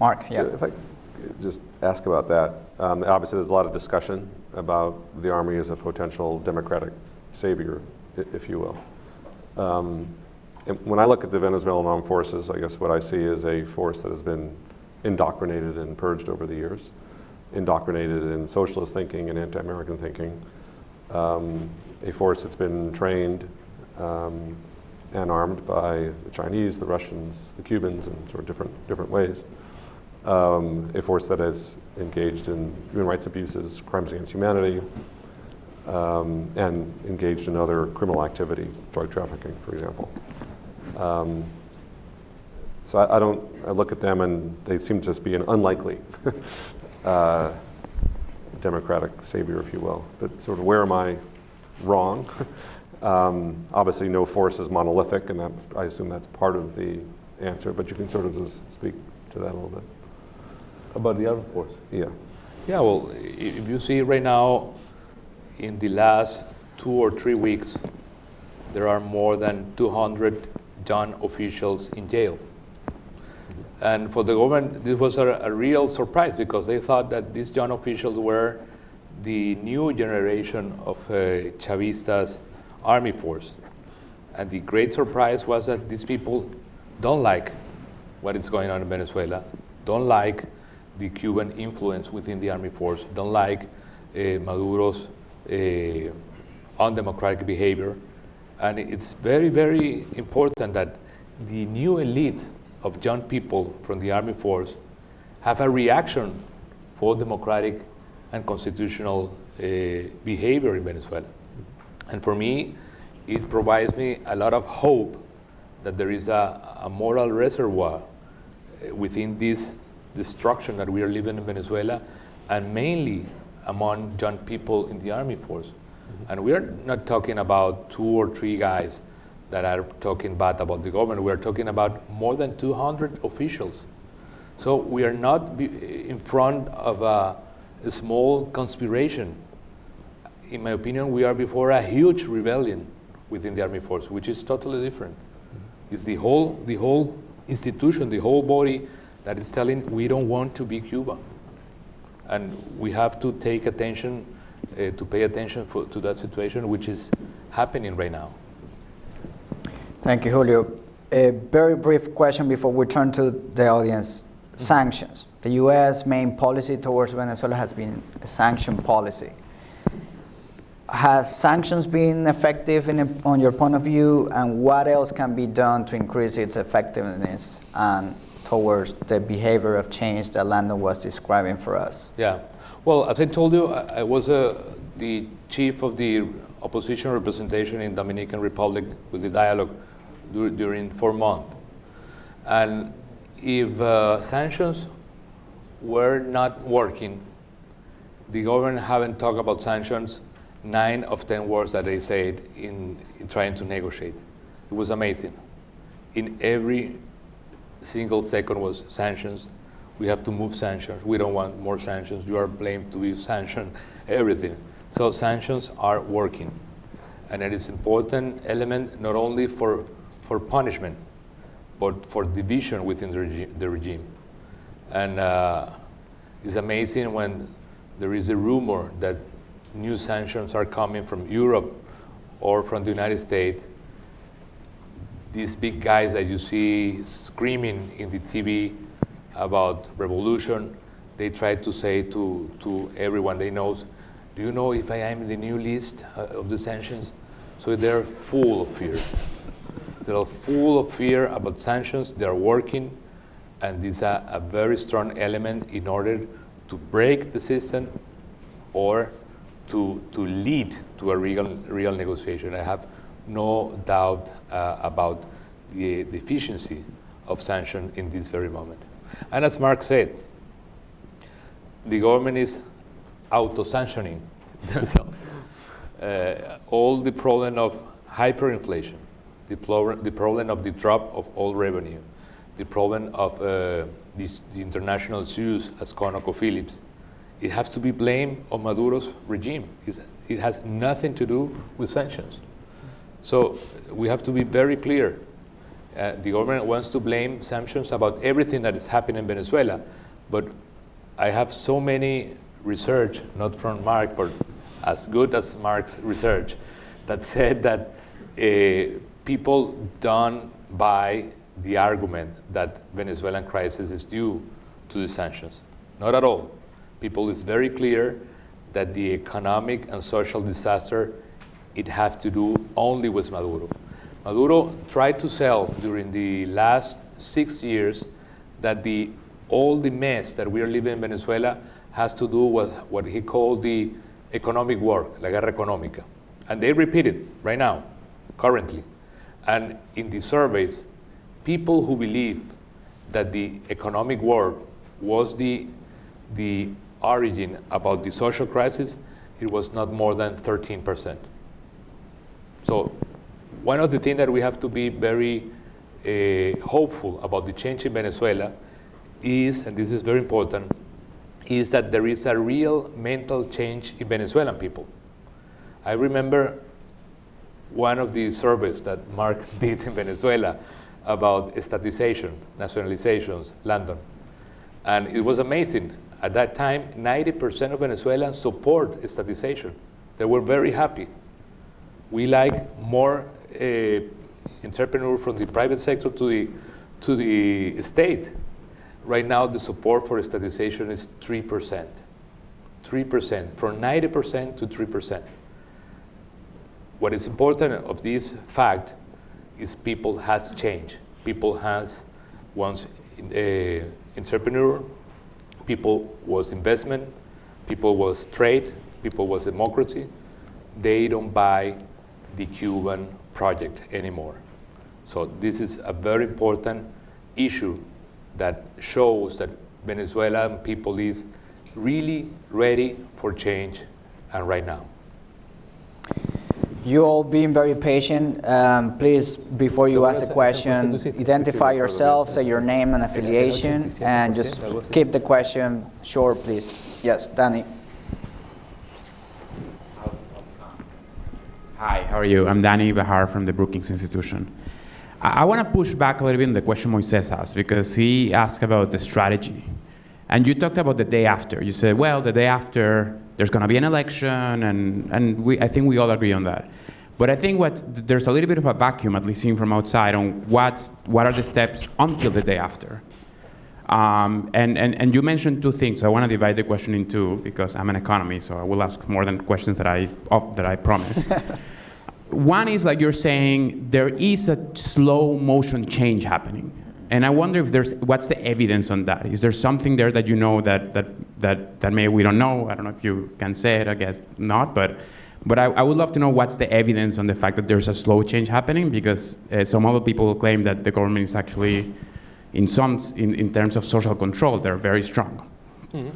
Mark, yeah. If I could just ask about that, obviously there's a lot of discussion about the Army as a potential democratic savior, if you will. And when I look at the Venezuelan armed forces, I guess what I see is a force that has been indoctrinated and purged over the years, indoctrinated in socialist thinking and anti-American thinking, a force that's been trained and armed by the Chinese, the Russians, the Cubans in sort of different ways, a force that is engaged in human rights abuses, crimes against humanity, and engaged in other criminal activity, drug trafficking, for example. So I look at them and they seem to just be an unlikely democratic savior, if you will. But sort of where am I wrong? Obviously no force is monolithic, and I assume that's part of the answer, but you can sort of just speak to that a little bit. About the armed force? Yeah. Yeah, well, if you see right now, in the last 2 or 3 weeks, there are more than 200 young officials in jail. And for the government, this was a real surprise, because they thought that these young officials were the new generation of Chavistas army force. And the great surprise was that these people don't like what is going on in Venezuela, don't like the Cuban influence within the army force, don't like Maduro's undemocratic behavior. And it's very, very important that the new elite of young people from the army force have a reaction for democratic and constitutional behavior in Venezuela. And for me, it provides me a lot of hope that there is a moral reservoir within this destruction that we are living in Venezuela, and mainly among young people in the army force. And we are not talking about 2 or 3 guys that are talking bad about the government. We are talking about more than 200 officials. So we are not in front of a small conspiration. In my opinion, we are before a huge rebellion within the army force, which is totally different. It's the whole institution, the whole body that is telling we don't want to be Cuba. And we have to take attention, to pay attention to that situation, which is happening right now. Thank you, Julio. A very brief question before we turn to the audience. Sanctions. The U.S. main policy towards Venezuela has been a sanction policy. Have sanctions been effective on your point of view, and what else can be done to increase its effectiveness and towards the behavior of change that Landon was describing for us? Yeah. Well, as I told you, I was the chief of the opposition representation in Dominican Republic with the dialogue during 4 months. And if sanctions were not working, the government haven't talked about sanctions 9 of 10 words that they said in trying to negotiate. It was amazing. In every single second was sanctions. We have to move sanctions. We don't want more sanctions. You are blamed to be sanctioned, everything. So sanctions are working. And it is an important element not only for punishment, but for division within the regime. And it's amazing when there is a rumor that new sanctions are coming from Europe or from the United States. These big guys that you see screaming in the TV about revolution, they try to say to everyone they know, do you know if I am in the new list of the sanctions? So they're full of fear. They're full of fear about sanctions. They're working, and this is a very strong element in order to break the system or to lead to a real negotiation. I have no doubt about the efficiency of sanctions in this very moment. And as Mark said, the government is auto-sanctioning themselves. All the problem of hyperinflation, the problem of the drop of all revenue, the problem of the international sues as ConocoPhillips, it has to be blamed on Maduro's regime. It has nothing to do with sanctions. So we have to be very clear. The government wants to blame sanctions about everything that is happening in Venezuela, but I have so many research, not from Mark, but as good as Mark's research, that said that people don't buy the argument that Venezuelan crisis is due to the sanctions. Not at all. People, it's very clear that the economic and social disaster, it has to do only with Maduro. Maduro tried to sell during the last 6 years that all the mess that we are living in Venezuela has to do with what he called the economic war, la guerra económica. And they repeat it right now, currently. And in the surveys, people who believe that the economic war was the origin about the social crisis, it was not more than 13%. So one of the things that we have to be very hopeful about the change in Venezuela is, and this is very important, is that there is a real mental change in Venezuelan people. I remember one of the surveys that Mark did in Venezuela about statization, nationalizations, London. And it was amazing. At that time, 90% of Venezuelans support statization. They were very happy. We like more entrepreneurs from the private sector to the state. Right now, the support for statization is 3%. 3%, from 90% to 3%. What is important of this fact is people has changed. People has once entrepreneur, people was investment, people was trade, people was democracy. They don't buy the Cuban project anymore. So this is a very important issue that shows that Venezuelan people is really ready for change, and right now. You all being very patient. Please, before you ask the question, identify yourself, say your name and affiliation, and just keep the question short, please. Yes, Danny. Hi, how are you? I'm Danny Bahar from the Brookings Institution. I want to push back a little bit on the question Moises asked, because he asked about the strategy. And you talked about the day after. You said, well, the day after, there's going to be an election, and I think we all agree on that. But I think there's a little bit of a vacuum, at least seen from outside, on what are the steps until the day after. And you mentioned two things. So I want to divide the question in two, because I'm an economist, so I will ask more than questions that I promised. One is, like you're saying, there is a slow motion change happening. And I wonder if what's the evidence on that? Is there something there that you know that maybe we don't know? I don't know if you can say it, I guess not, but I would love to know what's the evidence on the fact that there's a slow change happening, because some other people claim that the government is actually, in terms of social control, they're very strong. Mm-hmm.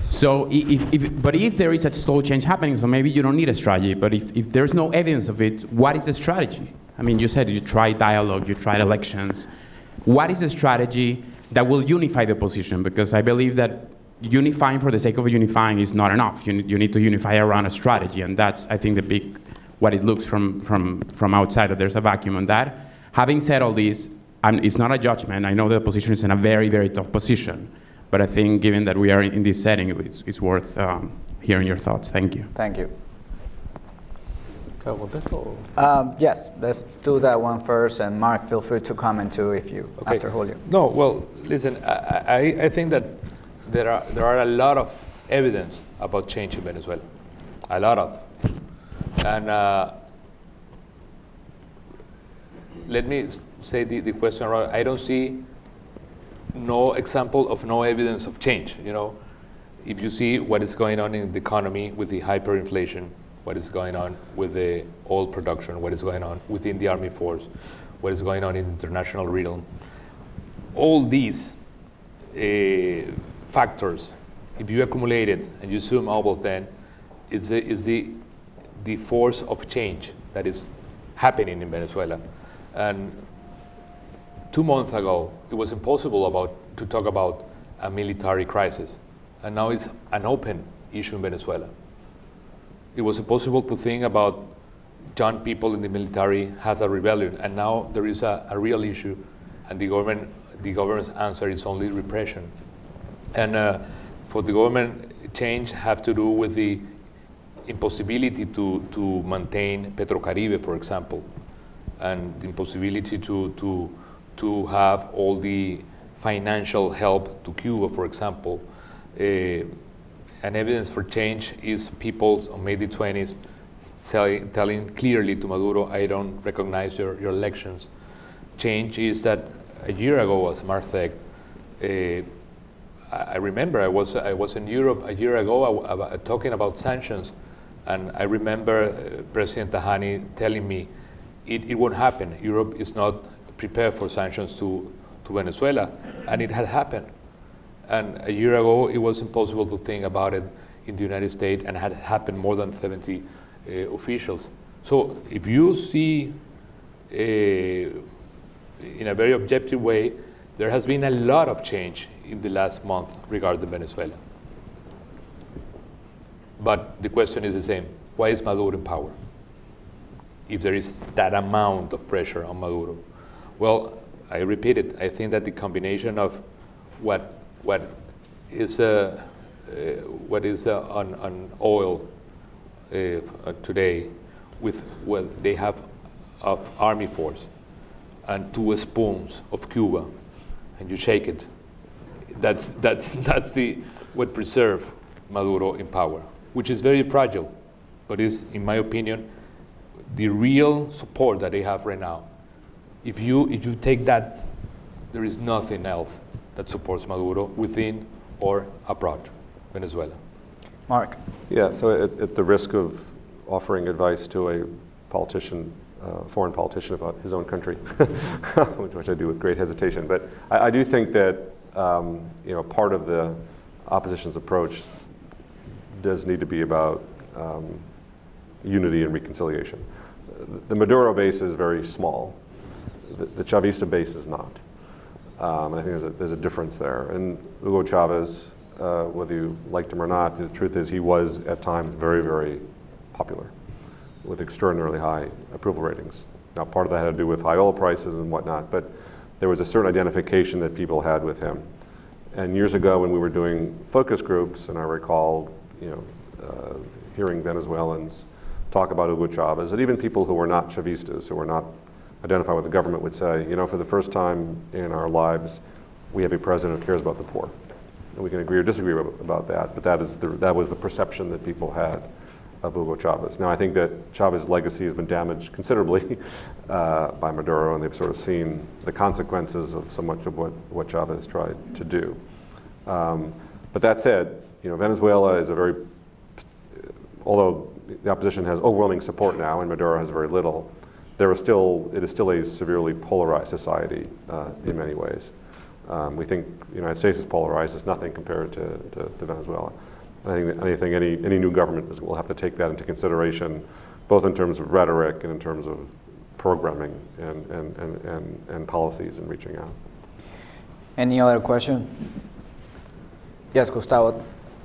So if there is a slow change happening, so maybe you don't need a strategy, but if there's no evidence of it, what is the strategy? I mean, you said you tried dialogue, you tried elections. What is the strategy that will unify the opposition? Because I believe that unifying for the sake of unifying is not enough. You need to unify around a strategy, and that's, I think, what it looks from outside, that there's a vacuum on that. Having said all this, it's not a judgment. I know the opposition is in a very, very tough position. But I think, given that we are in this setting, it's worth hearing your thoughts. Thank you. Thank you. Yes, let's do that one first, and Mark, feel free to comment too after Julio. No, well, listen, I think that there are a lot of evidence about change in Venezuela, a lot of. And let me say the question around. I don't see no example of no evidence of change. You know, if you see what is going on in the economy with the hyperinflation, what is going on with the oil production, what is going on within the army force, what is going on in the international realm, all these factors, if you accumulate it and you zoom out of them, it's the force of change that is happening in Venezuela. And 2 months ago, it was impossible to talk about a military crisis. And now it's an open issue in Venezuela. It was impossible to think about young people in the military has a rebellion, and now there is a real issue, and the government's answer is only repression. And for the government, change have to do with the impossibility to maintain Petrocaribe, for example, and the impossibility to have all the financial help to Cuba, for example. An evidence for change is people on May the 20th telling clearly to Maduro, I don't recognize your elections. Change is that a year ago, as Mark said, I remember I was in Europe a year ago talking about sanctions, and I remember President Tajani telling me it won't happen. Europe is not prepared for sanctions to Venezuela, and it had happened. And a year ago, it was impossible to think about it in the United States, and had happened more than 70 officials. So if you see in a very objective way, there has been a lot of change in the last month regarding Venezuela. But the question is the same. Why is Maduro in power? If there is that amount of pressure on Maduro. Well, I repeat it. I think that the combination of what is on oil today with what they have of army force and 2 spoons of Cuba, and you shake it, that's what preserve Maduro in power, which is very fragile, but is, in my opinion, the real support that they have right now. If you take that, there is nothing else that supports Maduro within or abroad Venezuela. Mark. Yeah, so at the risk of offering advice to a politician, foreign politician about his own country, which I do with great hesitation, but I do think that part of the opposition's approach does need to be about unity and reconciliation. The Maduro base is very small. The Chavista base is not. And I think there's a difference there. And Hugo Chavez, whether you liked him or not, the truth is he was at times very, very popular with extraordinarily high approval ratings. Now, part of that had to do with high oil prices and whatnot, but there was a certain identification that people had with him. And years ago, when we were doing focus groups, and I recall, hearing Venezuelans talk about Hugo Chavez, and even people who were not Chavistas, who were not identified with the government, would say, for the first time in our lives, we have a president who cares about the poor. And we can agree or disagree about that, but that was the perception that people had of Hugo Chavez. Now, I think that Chavez's legacy has been damaged considerably by Maduro, and they've sort of seen the consequences of so much of what Chavez tried to do. But that said, Venezuela is although the opposition has overwhelming support now and Maduro has very little, it is still a severely polarized society in many ways. We think the United States is polarized. It's nothing compared to Venezuela. I think any new government will have to take that into consideration, both in terms of rhetoric and in terms of programming and policies and reaching out. Any other question? Yes, Gustavo.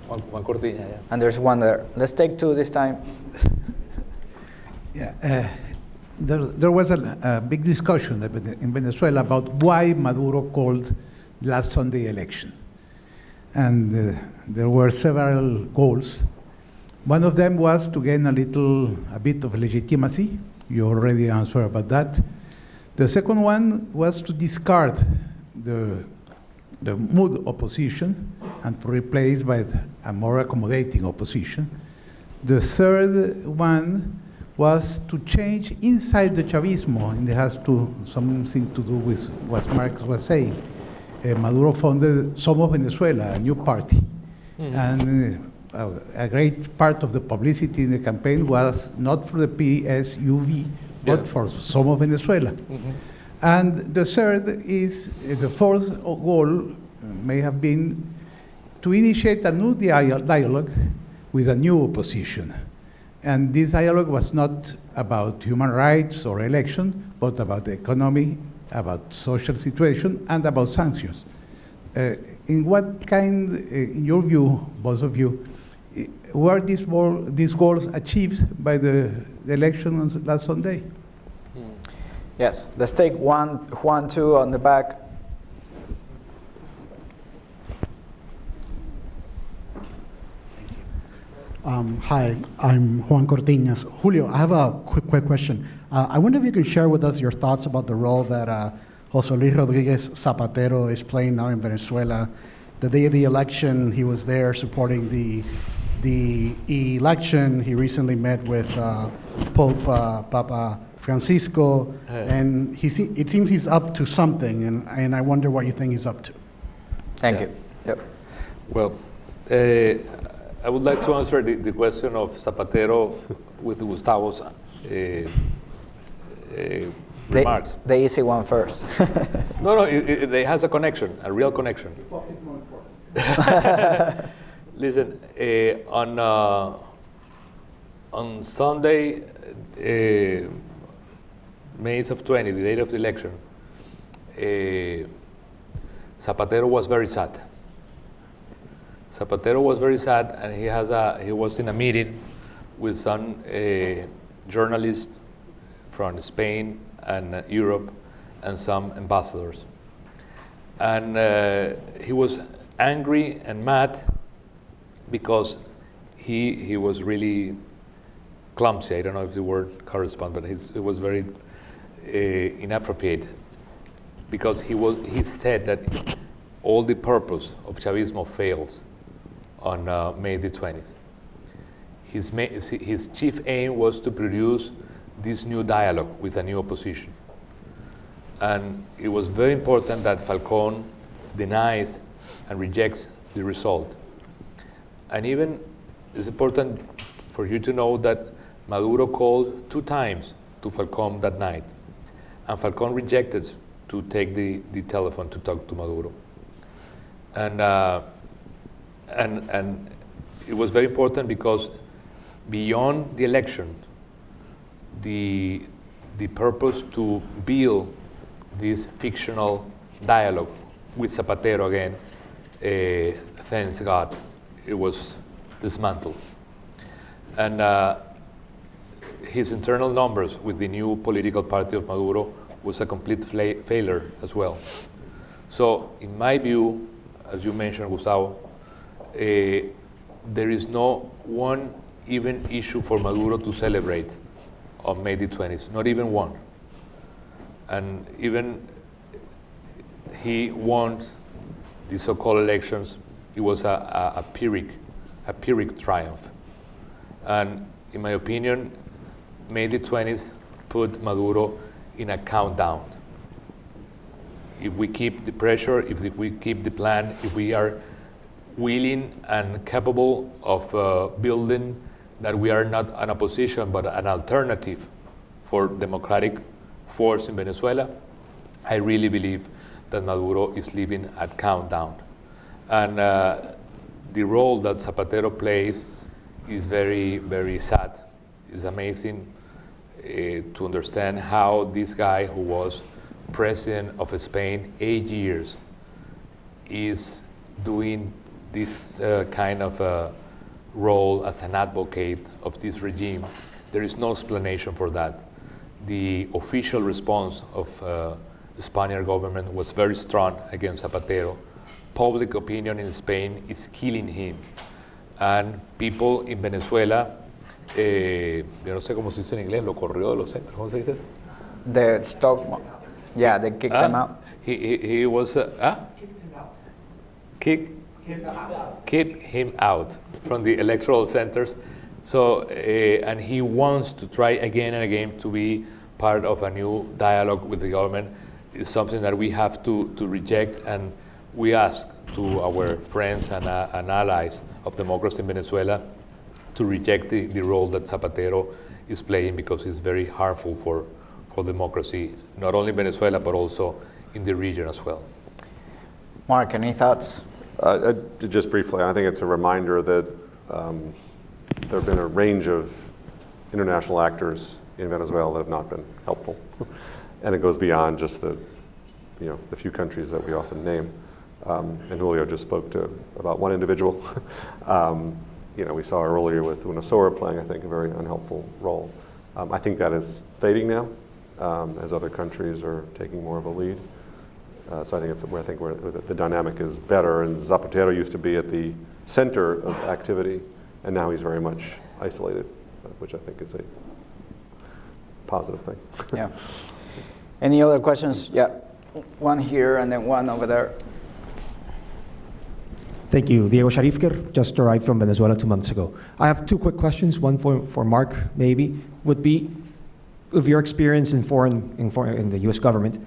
Juan Cortiña, yeah. And there's one there. Let's take 2 this time. Yeah, there was a big discussion in Venezuela about why Maduro called last Sunday election. And there were several goals. One of them was to gain a bit of legitimacy. You already answered about that. The second one was to discard the mood opposition and to replace by a more accommodating opposition. The third one was to change inside the Chavismo, and it has something to do with what Marx was saying. Maduro founded Somos Venezuela, a new party. Mm-hmm. And a great part of the publicity in the campaign was not for the PSUV, but for Somos Venezuela. Mm-hmm. And the fourth goal may have been to initiate a new dialogue with a new opposition. And this dialogue was not about human rights or election, but about the economy, about social situation, and about sanctions. In what kind, in your view, both of you, were these goals achieved by the election on last Sunday? Yes, let's take Juan 2 on the back. Hi, I'm Juan Cortinas. Julio, I have a quick question. I wonder if you can share with us your thoughts about the role that José Luis Rodríguez Zapatero is playing now in Venezuela. The day of the election, he was there supporting the election. He recently met with Pope Papa Francisco, and it seems he's up to something, and I wonder what you think he's up to. Thank you. Yep. Well, I would like to answer the question of Zapatero with Gustavo's remarks. The easy one first. No, it has a connection, a real connection. Listen, on Sunday, May of 20, the date of the election, Zapatero was very sad. Zapatero was very sad, and he was in a meeting with some journalists from Spain and Europe and some ambassadors. And he was angry and mad because he was really clumsy. I don't know if the word corresponds, but it was very inappropriate, because he said that all the purpose of Chavismo fails on May the 20th. His chief aim was to produce this new dialogue with a new opposition. And it was very important that Falcón denies and rejects the result. And even it's important for you to know that Maduro called 2 times to Falcón that night, and Falcón rejected to take the telephone to talk to Maduro. And it was very important because beyond the election, the purpose to build this fictional dialogue with Zapatero again, thanks God, it was dismantled. And his internal numbers with the new political party of Maduro was a complete failure as well. So in my view, as you mentioned, Gustavo, there is no one even issue for Maduro to celebrate on May the 20th, not even one. And even he won the so-called elections, it was a Pyrrhic triumph. And in my opinion, May the 20th put Maduro in a countdown. If we keep the pressure, if we keep the plan, if we are willing and capable of building that we are not an opposition but an alternative for democratic force in Venezuela, I really believe that Maduro is living at countdown. And the role that Zapatero plays is very, very sad. It's amazing to understand how this guy, who was president of Spain 8 years, is doing this kind of role as an advocate of this regime. There is no explanation for that. The official response of the Spanish government was very strong against Zapatero. Public opinion in Spain is killing him. And people in Venezuela, yo no sé cómo se dice en inglés, lo corrió de los centros, ¿cómo se dice eso? The stock, yeah, they kicked him out. He was, kick him out from the electoral centers. So, and he wants to try again and again to be part of a new dialogue with the government. It's something that we have to reject, and we ask to our friends and allies of democracy in Venezuela to reject the role that Zapatero is playing, because it's very harmful for democracy, not only in Venezuela, but also in the region as well. Mark, any thoughts? Just briefly, I think it's a reminder that there have been a range of international actors in Venezuela that have not been helpful. And it goes beyond just the few countries that we often name. And Julio just spoke about one individual. We saw earlier with UNASUR playing, I think, a very unhelpful role. I think that is fading now as other countries are taking more of a lead. So I think it's where the dynamic is better. And Zapatero used to be at the center of activity, and now he's very much isolated, which I think is a positive thing. Yeah. Any other questions? Yeah. One here and then one over there. Thank you. Diego Sharifker, just arrived from Venezuela 2 months ago. I have two quick questions. One for Mark, maybe, would be, of your experience in the U.S. government,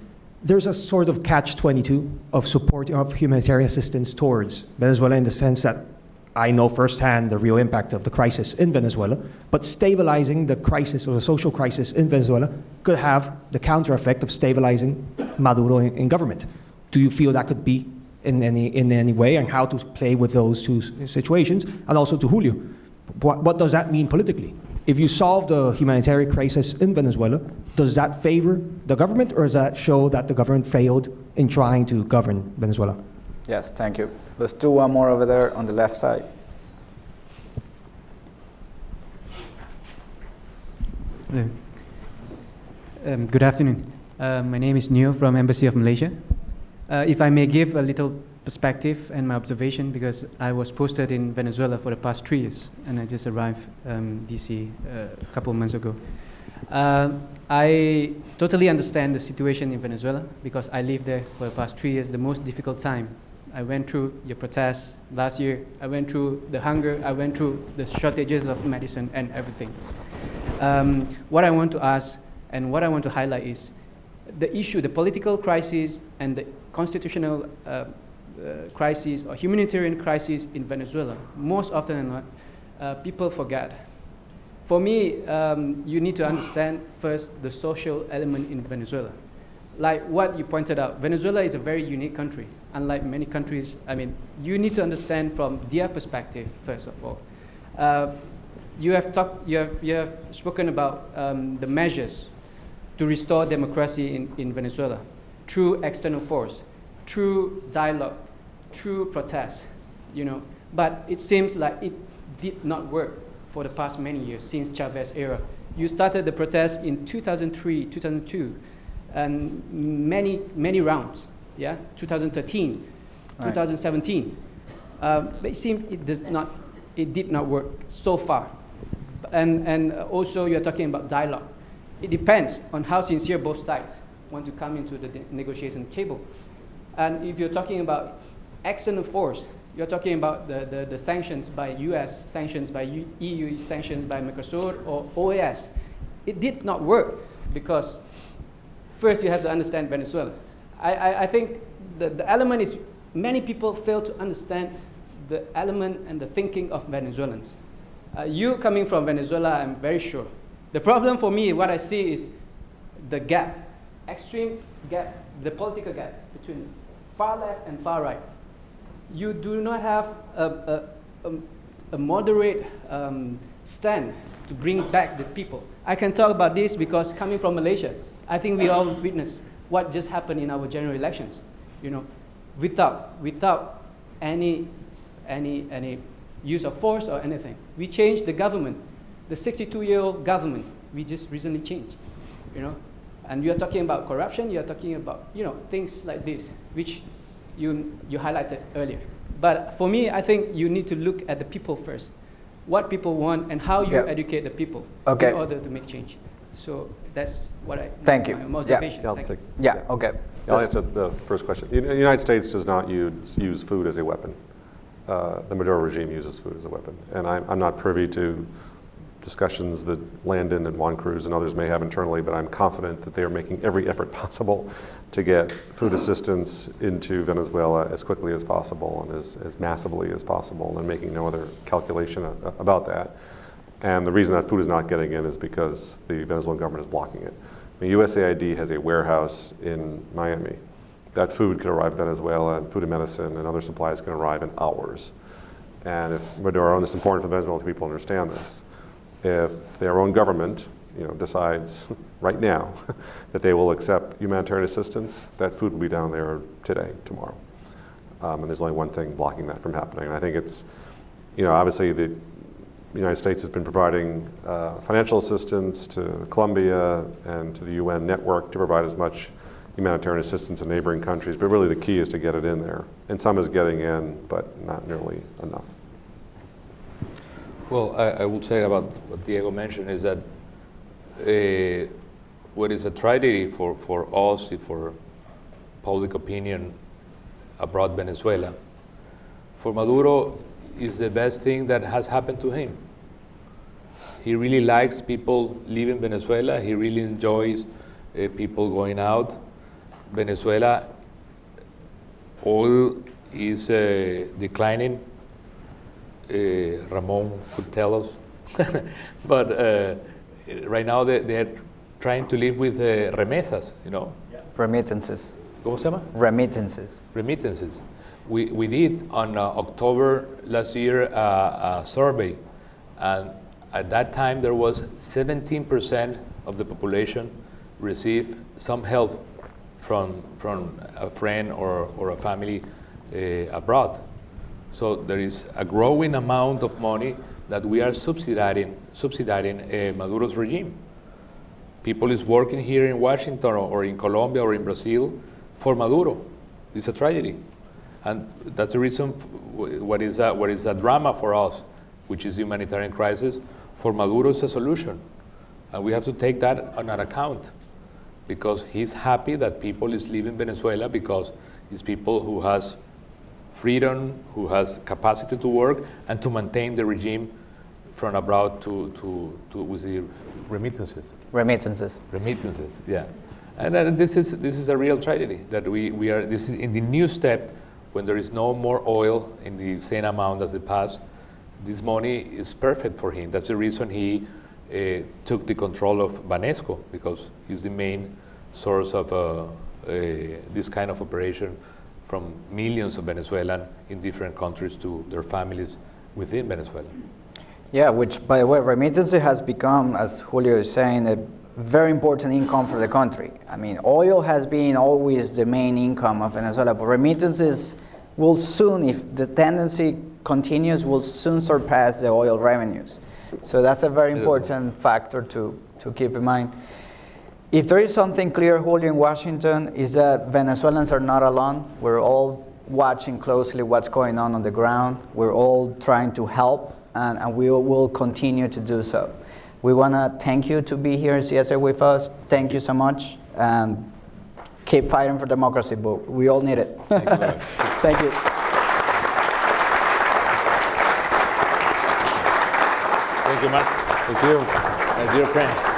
there's a sort of catch-22 of support of humanitarian assistance towards Venezuela, in the sense that I know firsthand the real impact of the crisis in Venezuela, but stabilizing the crisis or the social crisis in Venezuela could have the counter effect of stabilizing Maduro in government. Do you feel that could be in any way, and how to play with those two situations? And also to Julio, what does that mean politically? If you solve the humanitarian crisis in Venezuela, does that favor the government, or does that show that the government failed in trying to govern Venezuela? Yes, thank you. Let's do one more over there on the left side. Hello. Good afternoon. My name is Neo from Embassy of Malaysia. If I may give a little perspective and my observation, because I was posted in Venezuela for the past 3 years, and I just arrived DC a couple of months ago. I totally understand the situation in Venezuela, because I lived there for the past 3 years, the most difficult time. I went through your protests last year. I went through the hunger. I went through the shortages of medicine and everything. What I want to ask and what I want to highlight is the issue, the political crisis and the constitutional crisis or humanitarian crisis in Venezuela. Most often than not, people forget. For me, you need to understand first the social element in Venezuela. Like what you pointed out, Venezuela is a very unique country. Unlike many countries, I mean, you need to understand from their perspective, first of all. You have spoken about the measures to restore democracy in Venezuela through external force, through dialogue, through protest, But it seems like it did not work for the past many years since Chavez era. You started the protest in 2003, 2002, and many rounds. 2013, right. 2017. But it seemed it did not work so far. And also you're talking about dialogue. It depends on how sincere both sides want to come into the negotiation table. And if you're talking about external force, you're talking about the sanctions by US, sanctions by EU, sanctions by Mercosur or OAS. It did not work because first you have to understand Venezuela. I think the element is many people fail to understand the element and the thinking of Venezuelans. You coming from Venezuela, I'm very sure. The problem for me, what I see is the gap, extreme gap, the political gap between far left and far right. You do not have a moderate stand to bring back the people. I can talk about this because coming from Malaysia, I think we all witnessed what just happened in our general elections. Without any use of force or anything. We changed the government, the 62-year-old government. We just recently changed, And you're talking about corruption. You're talking about things like this, which you highlighted earlier. But for me, I think you need to look at the people first, what people want and how you educate the people in order to make change. So that's what Thank you. My observation. Okay. I'll answer the first question. The United States does not use food as a weapon. The Maduro regime uses food as a weapon. And I'm not privy to discussions that Landon and Juan Cruz and others may have internally, but I'm confident that they are making every effort possible to get food assistance into Venezuela as quickly as possible and as massively as possible, and making no other calculation about that. And the reason that food is not getting in is because the Venezuelan government is blocking it. USAID has a warehouse in Miami. That food could arrive in Venezuela, and food and medicine and other supplies can arrive in hours. And if Maduro, and it's important for Venezuelan people to understand this, if their own government, decides right now that they will accept humanitarian assistance, that food will be down there today, tomorrow. And there's only one thing blocking that from happening. And I think it's, obviously the United States has been providing financial assistance to Colombia and to the UN network to provide as much humanitarian assistance in neighboring countries, but really the key is to get it in there. And some is getting in, but not nearly enough. Well, I would say about what Diego mentioned is that what is a tragedy for us, for public opinion abroad Venezuela, for Maduro is the best thing that has happened to him. He really likes people leaving Venezuela. He really enjoys people going out. Venezuela, oil is declining. Ramon could tell us. But right now they're trying to live with remesas, Remittances. ¿Cómo se llama? Remittances. Remittances. We did on October last year a survey, and at that time there was 17% of the population received some help from a friend or a family abroad. So there is a growing amount of money that we are subsidizing Maduro's regime. People is working here in Washington or in Colombia or in Brazil for Maduro. It's a tragedy. And that's the reason what is a drama for us, which is the humanitarian crisis. For Maduro is a solution. And we have to take that on our account, because he's happy that people is leaving Venezuela because it's people who has freedom, who has capacity to work and to maintain the regime from abroad with the remittances. Remittances. Remittances, yeah. And this is a real tragedy that we are. This is in the new step when there is no more oil in the same amount as the past. This money is perfect for him. That's the reason he took the control of Banesco, because he's the main source of this kind of operation from millions of Venezuelans in different countries to their families within Venezuela. Yeah, which, by the way, remittance has become, as Julio is saying, a very important income for the country. I mean, oil has been always the main income of Venezuela, but remittances will soon, if the tendency continues, will soon surpass the oil revenues. So that's a very important factor to keep in mind. If there is something clear, Julio, in Washington, is that Venezuelans are not alone. We're all watching closely what's going on the ground. We're all trying to help, and we will continue to do so. We want to thank you to be here in CSIS with us. Thank you so much, and keep fighting for democracy, but we all need it. Thank you. Thank you. Thank you, Mark. Thank you. My dear friend.